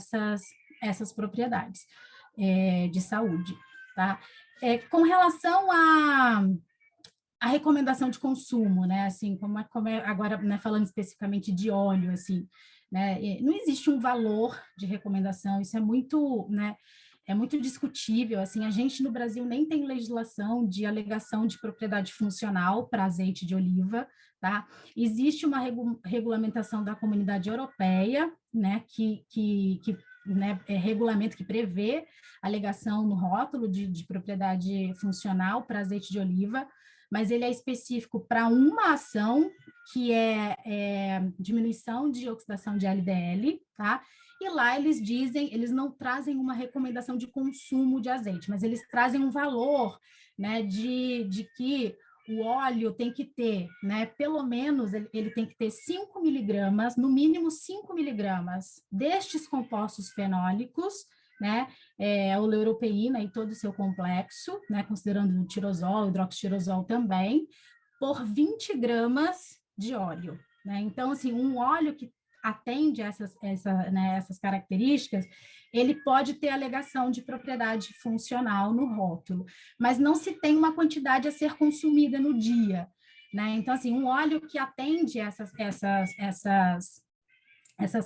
essas propriedades de saúde. Tá? Com relação a recomendação de consumo, né, assim, como é agora, né, falando especificamente de óleo, assim, né, não existe um valor de recomendação, isso é muito, né, é muito discutível, assim, a gente no Brasil nem tem legislação de alegação de propriedade funcional para azeite de oliva, tá? Existe uma regulamentação da Comunidade Europeia, né, né, regulamento que prevê alegação no rótulo de propriedade funcional para azeite de oliva, mas ele é específico para uma ação, que é diminuição de oxidação de LDL, tá? E lá eles dizem, eles não trazem uma recomendação de consumo de azeite, mas eles trazem um valor, né, de que o óleo tem que ter, né, pelo menos ele tem que ter 5 miligramas, no mínimo 5 miligramas destes compostos fenólicos, né, oleuropeína e todo o seu complexo, né, considerando o tirosol, hidroxitirosol também, por 20 gramas de óleo, né? Então, assim, um óleo que atende essas características, ele pode ter alegação de propriedade funcional no rótulo, mas não se tem uma quantidade a ser consumida no dia, né? Então, assim, um óleo que atende essas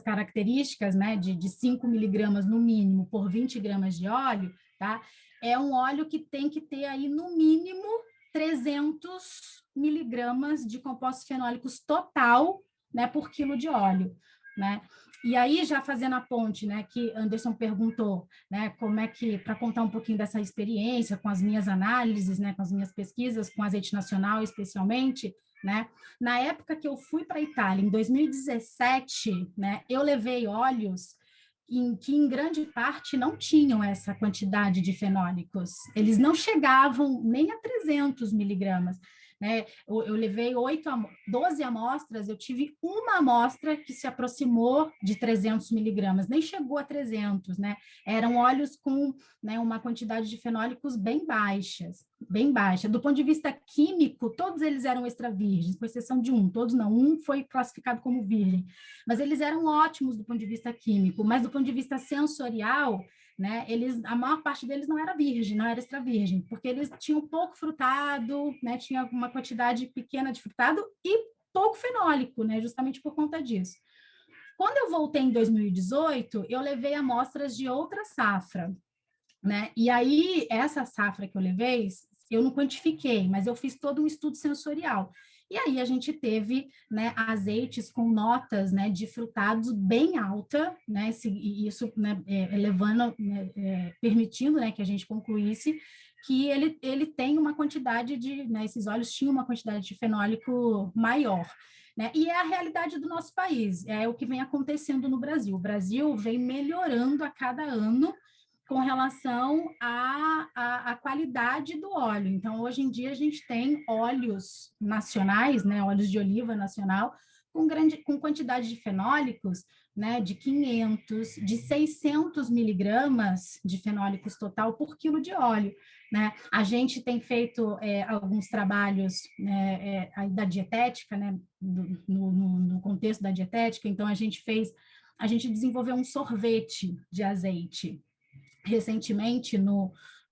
características, né, de 5 miligramas no mínimo por 20 gramas de óleo, tá? É um óleo que tem que ter aí, no mínimo, 300 miligramas de compostos fenólicos total, né, por quilo de óleo, né? E aí, já fazendo a ponte, né, que Anderson perguntou, né, como é que, para contar um pouquinho dessa experiência com as minhas análises, né, com as minhas pesquisas, com azeite nacional especialmente, né, na época que eu fui para a Itália, em 2017, né, eu levei óleos que em grande parte não tinham essa quantidade de fenólicos, eles não chegavam nem a 300 miligramas, né? Eu levei 12 amostras, eu tive uma amostra que se aproximou de 300 miligramas, nem chegou a 300, né? Eram óleos com, né, uma quantidade de fenólicos bem baixa. Do ponto de vista químico, todos eles eram extra virgens, com exceção de um, todos não, um foi classificado como virgem, mas eles eram ótimos do ponto de vista químico, mas do ponto de vista sensorial, né, a maior parte deles não era virgem, não era extra virgem, porque eles tinham pouco frutado, né, tinha uma quantidade pequena de frutado e pouco fenólico, né, justamente por conta disso. Quando eu voltei em 2018, eu levei amostras de outra safra, né, e aí essa safra que eu levei, eu não quantifiquei, mas eu fiz todo um estudo sensorial. E aí a gente teve, né, azeites com notas, né, de frutados bem alta, né, e isso, né, elevando, né, permitindo, né, que a gente concluísse que ele tem uma quantidade de, né, esses óleos tinham uma quantidade de fenólico maior, né, e é a realidade do nosso país, é o que vem acontecendo no Brasil. O Brasil vem melhorando a cada ano com relação à qualidade do óleo. Então, hoje em dia, a gente tem óleos nacionais, né, óleos de oliva nacional, com quantidade de fenólicos, né, de 500, de 600 miligramas de fenólicos total por quilo de óleo, né? A gente tem feito alguns trabalhos, né, da dietética, né, no contexto da dietética, então a gente desenvolveu um sorvete de azeite, recentemente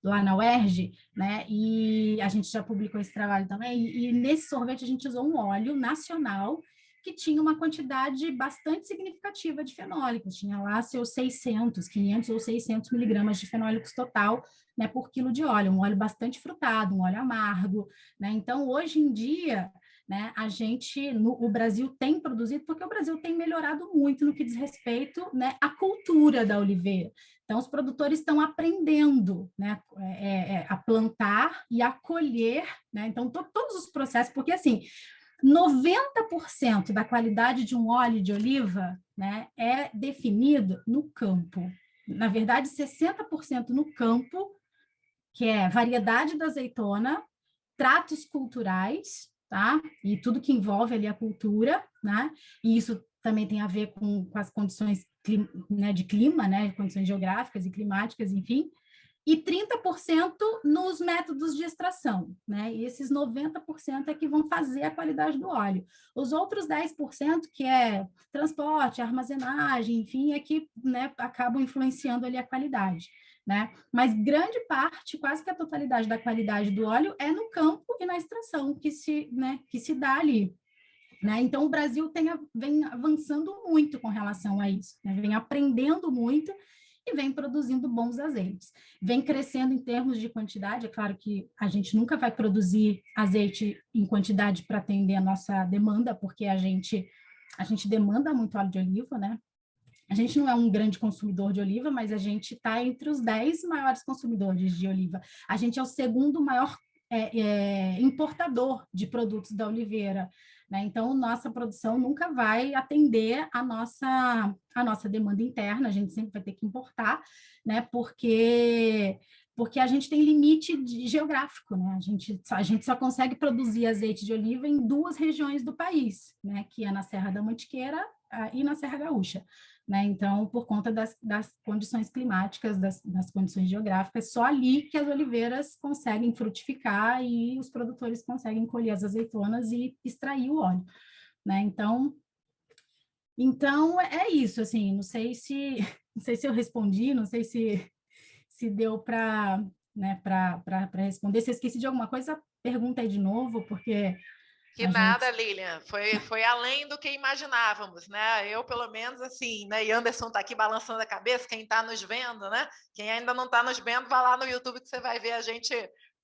lá na UERJ, né, e a gente já publicou esse trabalho também, e nesse sorvete a gente usou um óleo nacional que tinha uma quantidade bastante significativa de fenólicos, tinha lá seus 500 ou 600 miligramas de fenólicos total, né, por quilo de óleo, um óleo bastante frutado, um óleo amargo, né, então hoje em dia, né, o Brasil tem produzido, porque o Brasil tem melhorado muito no que diz respeito, né, à cultura da oliveira. Então, os produtores estão aprendendo, né, a plantar e a colher, né, então todos os processos, porque assim, 90% da qualidade de um óleo de oliva, né, é definido no campo. Na verdade, 60% no campo, que é variedade da azeitona, tratos culturais, tá? E tudo que envolve ali a cultura, né? E isso também tem a ver com as condições, né, de clima, né? Condições geográficas e climáticas, enfim. E 30% nos métodos de extração, né? E esses 90% é que vão fazer a qualidade do óleo. Os outros 10%, que é transporte, armazenagem, enfim, é que, né, acabam influenciando ali a qualidade, né? Mas grande parte, quase que a totalidade da qualidade do óleo é no campo e na extração que se dá ali, né? Então, o Brasil vem avançando muito com relação a isso, né? Vem aprendendo muito e vem produzindo bons azeites. Vem crescendo em termos de quantidade, é claro que a gente nunca vai produzir azeite em quantidade para atender a nossa demanda, porque a gente demanda muito óleo de oliva, né? A gente não é um grande consumidor de oliva, mas a gente está entre os 10 maiores consumidores de oliva. A gente é o segundo maior importador de produtos da oliveira, né? Então, nossa produção nunca vai atender a nossa demanda interna, a gente sempre vai ter que importar, né? Porque a gente tem limite geográfico, né? A gente só consegue produzir azeite de oliva em 2 regiões do país, né? Que é na Serra da Mantiqueira e na Serra Gaúcha. Né? Então, por conta das condições climáticas, das condições geográficas, só ali que as oliveiras conseguem frutificar e os produtores conseguem colher as azeitonas e extrair o óleo. Né? Então é isso, assim, não sei se eu respondi, não sei se deu para, né, para responder. Se eu esqueci de alguma coisa, pergunta aí de novo, porque... Que nada, Lilian, foi além do que imaginávamos, né? Eu, pelo menos, assim, né? E Anderson está aqui balançando a cabeça, quem está nos vendo, né? Quem ainda não está nos vendo, vai lá no YouTube que você vai ver a gente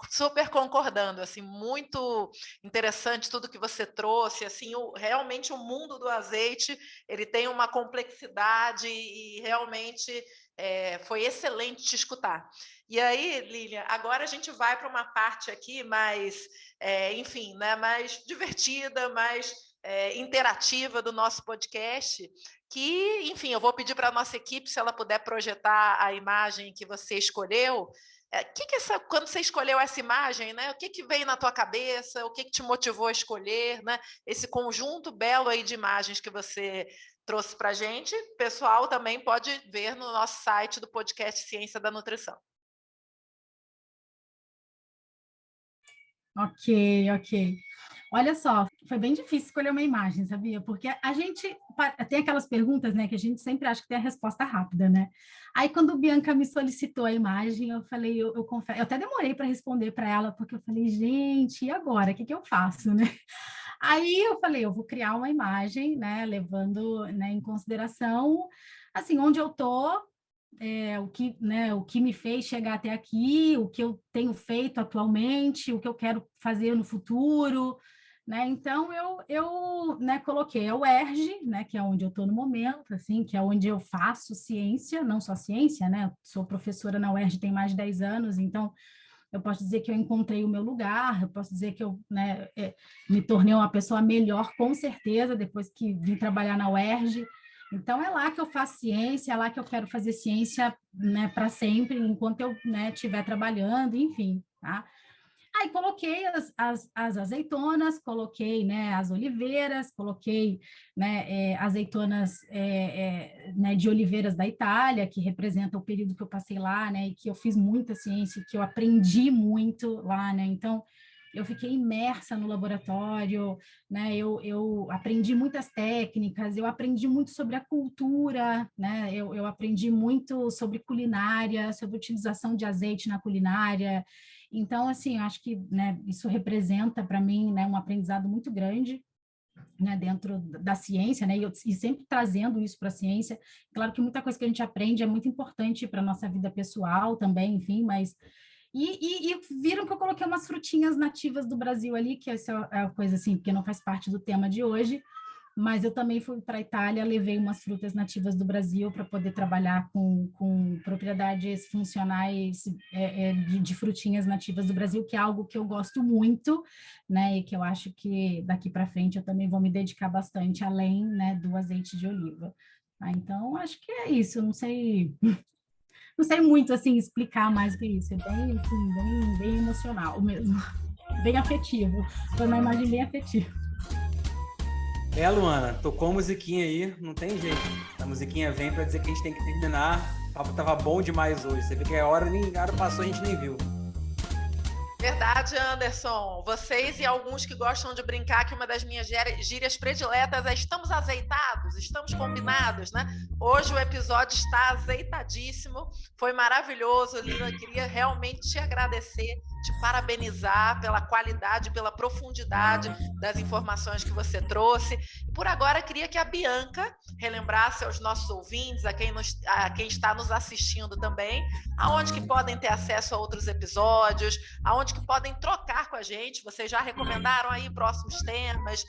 super concordando, assim, muito interessante tudo que você trouxe, assim, realmente o mundo do azeite, ele tem uma complexidade e realmente foi excelente te escutar. E aí, Lilian, agora a gente vai para uma parte aqui mais, enfim, né, mais divertida, mais interativa do nosso podcast, que, enfim, eu vou pedir para a nossa equipe, se ela puder projetar a imagem que você escolheu. Quando você escolheu essa imagem, né, o que veio na tua cabeça, o que te motivou a escolher, né, esse conjunto belo aí de imagens que você trouxe para a gente, o pessoal também pode ver no nosso site do podcast Ciência da Nutrição. Ok. Olha só, foi bem difícil escolher uma imagem, sabia? Porque a gente tem aquelas perguntas, né, que a gente sempre acha que tem a resposta rápida, né? Aí, quando Bianca me solicitou a imagem, eu falei, eu confesso, eu até demorei para responder para ela, porque eu falei, gente, e agora? O que eu faço, né? Aí eu falei, eu vou criar uma imagem, né, levando, né, em consideração, assim, onde eu tô, o que me fez chegar até aqui, o que eu tenho feito atualmente, o que eu quero fazer no futuro, né? Então eu né, coloquei a UERJ, né, que é onde eu estou no momento, assim, que é onde eu faço ciência, não só ciência, né? Eu sou professora na UERJ tem mais de 10 anos, então eu posso dizer que eu encontrei o meu lugar, eu posso dizer que eu, né, me tornei uma pessoa melhor, com certeza, depois que vim trabalhar na UERJ. Então, é lá que eu faço ciência, é lá que eu quero fazer ciência, né, para sempre, enquanto eu, né, estiver trabalhando, enfim, tá? Aí coloquei as azeitonas, coloquei, né, as oliveiras, coloquei, né, azeitonas né, de oliveiras da Itália, que representa o período que eu passei lá, né, e que eu fiz muita ciência, que eu aprendi muito lá, né, então eu fiquei imersa no laboratório, né, eu aprendi muitas técnicas, eu aprendi muito sobre a cultura, né, eu aprendi muito sobre culinária, sobre utilização de azeite na culinária. Então, assim, eu acho que, né, isso representa para mim, né, um aprendizado muito grande, né, dentro da ciência, né, e sempre trazendo isso para a ciência. Claro que muita coisa que a gente aprende é muito importante para a nossa vida pessoal também, enfim, mas... E viram que eu coloquei umas frutinhas nativas do Brasil ali, que essa é a coisa assim, porque não faz parte do tema de hoje, mas eu também fui para a Itália, levei umas frutas nativas do Brasil para poder trabalhar com propriedades funcionais de frutinhas nativas do Brasil, que é algo que eu gosto muito, né, e que eu acho que daqui para frente eu também vou me dedicar bastante, além, né, do azeite de oliva. Tá? Então, acho que é isso, não sei muito, assim, explicar mais do que isso, é bem, assim, bem emocional mesmo, bem afetivo, foi uma imagem bem afetiva. Luana, tocou a musiquinha aí, não tem jeito. A musiquinha vem para dizer que a gente tem que terminar. O papo tava bom demais hoje. Você vê que a hora passou, a gente nem viu. Verdade, Anderson. Vocês e alguns que gostam de brincar que uma das minhas gírias prediletas é estamos azeitados, estamos combinados, né? Hoje o episódio está azeitadíssimo, foi maravilhoso, Lina. Queria realmente te agradecer. te parabenizar pela qualidade, pela profundidade das informações que você trouxe. E por agora, queria que a Bianca relembrasse aos nossos ouvintes, a quem está nos assistindo também, aonde que podem ter acesso a outros episódios, aonde que podem trocar com a gente. Vocês já recomendaram aí próximos temas,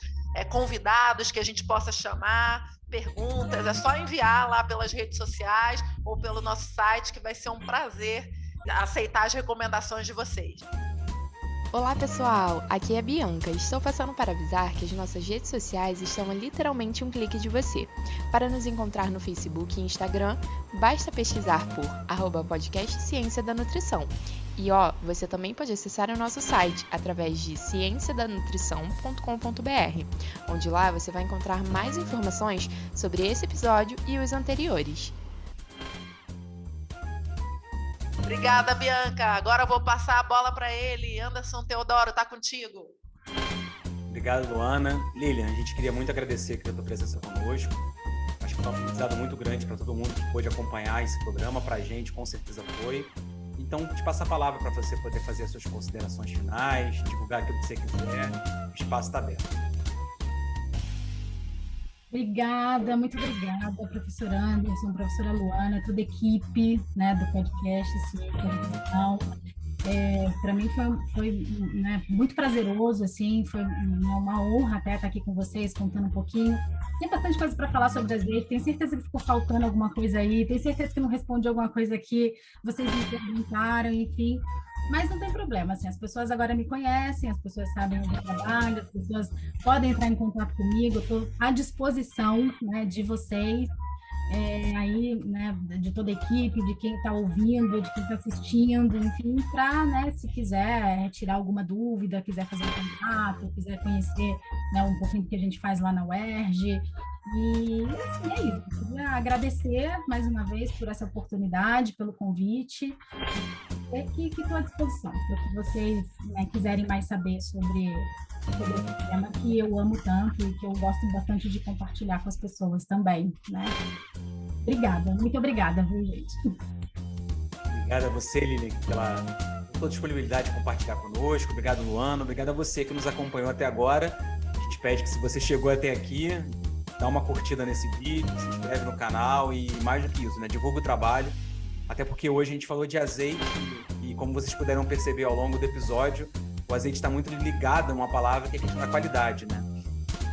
convidados que a gente possa chamar, perguntas, é só enviar lá pelas redes sociais ou pelo nosso site, que vai ser um prazer aceitar as recomendações de vocês. Olá pessoal, aqui é a Bianca. Estou passando para avisar que as nossas redes sociais estão a literalmente um clique de você. Para nos encontrar no Facebook e Instagram, basta pesquisar por @podcast Ciência da Nutrição. E você também pode acessar o nosso site através de cienciadanutrição.com.br, onde lá você vai encontrar mais informações sobre esse episódio e os anteriores. Obrigada, Bianca. Agora eu vou passar a bola para ele. Anderson Teodoro, tá contigo. Obrigado, Luana. Lilian, a gente queria muito agradecer aqui a tua presença conosco. Acho que foi um aprendizado muito grande para todo mundo que pôde acompanhar esse programa. Para a gente, com certeza foi. Então, te passo a palavra para você poder fazer as suas considerações finais, divulgar aquilo que você quiser. O espaço está aberto. Obrigada, muito obrigada, professor Anderson, professora Luana, toda a equipe, né, do podcast Ciência da Nutrição. Para mim foi né, muito prazeroso, assim, foi uma honra até estar aqui com vocês, contando um pouquinho. Tem bastante coisa para falar sobre azeite, tenho certeza que ficou faltando alguma coisa aí, tenho certeza que não respondi alguma coisa que vocês me perguntaram, enfim. Mas não tem problema, assim, as pessoas agora me conhecem, as pessoas sabem onde eu trabalho, as pessoas podem entrar em contato comigo, eu estou à disposição, né, de vocês, aí, né, de toda a equipe, de quem está ouvindo, de quem está assistindo, enfim, para, né, se quiser tirar alguma dúvida, quiser fazer um contato, quiser conhecer, né, um pouquinho do que a gente faz lá na UERJ. E assim, é isso. Eu queria agradecer mais uma vez por essa oportunidade, pelo convite. Que estou à disposição para que vocês, né, quiserem mais saber sobre esse tema que eu amo tanto e que eu gosto bastante de compartilhar com as pessoas também, né? Obrigada, muito obrigada, viu, gente? Obrigado a você, Lilian, pela sua disponibilidade de compartilhar conosco. Obrigado, Luana. Obrigado a você que nos acompanhou até agora. A gente pede que, se você chegou até aqui, dá uma curtida nesse vídeo, se inscreve no canal e, mais do que isso, né, divulga o trabalho. Até porque hoje a gente falou de azeite e, como vocês puderam perceber ao longo do episódio, o azeite está muito ligado a uma palavra que é a questão da qualidade, né?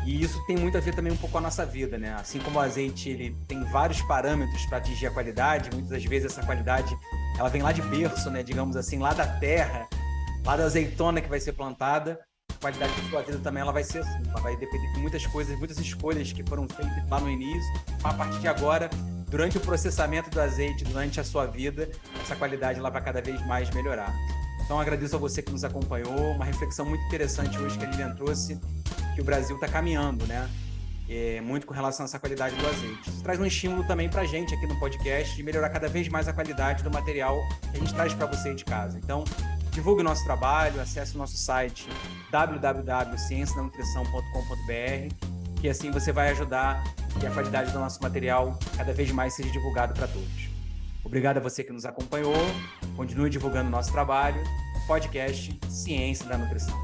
E isso tem muito a ver também um pouco com a nossa vida, né? Assim como o azeite ele tem vários parâmetros para atingir a qualidade, muitas das vezes essa qualidade ela vem lá de berço, né? Digamos assim, lá da terra, lá da azeitona que vai ser plantada. A qualidade da sua vida também ela vai ser assim, ela vai depender de muitas coisas, muitas escolhas que foram feitas lá no início. A partir de agora, durante o processamento do azeite, durante a sua vida, essa qualidade ela vai cada vez mais melhorar. Então, agradeço a você que nos acompanhou. Uma reflexão muito interessante hoje que a Lilian trouxe, que o Brasil está caminhando, né? Muito com relação a essa qualidade do azeite. Isso traz um estímulo também para a gente aqui no podcast de melhorar cada vez mais a qualidade do material que a gente traz para você de casa. Então, divulgue o nosso trabalho, acesse o nosso site www.cienciadanutrição.com.br, que assim você vai ajudar que a qualidade do nosso material cada vez mais seja divulgado para todos. Obrigado a você que nos acompanhou. Continue divulgando o nosso trabalho. Podcast Ciência da Nutrição.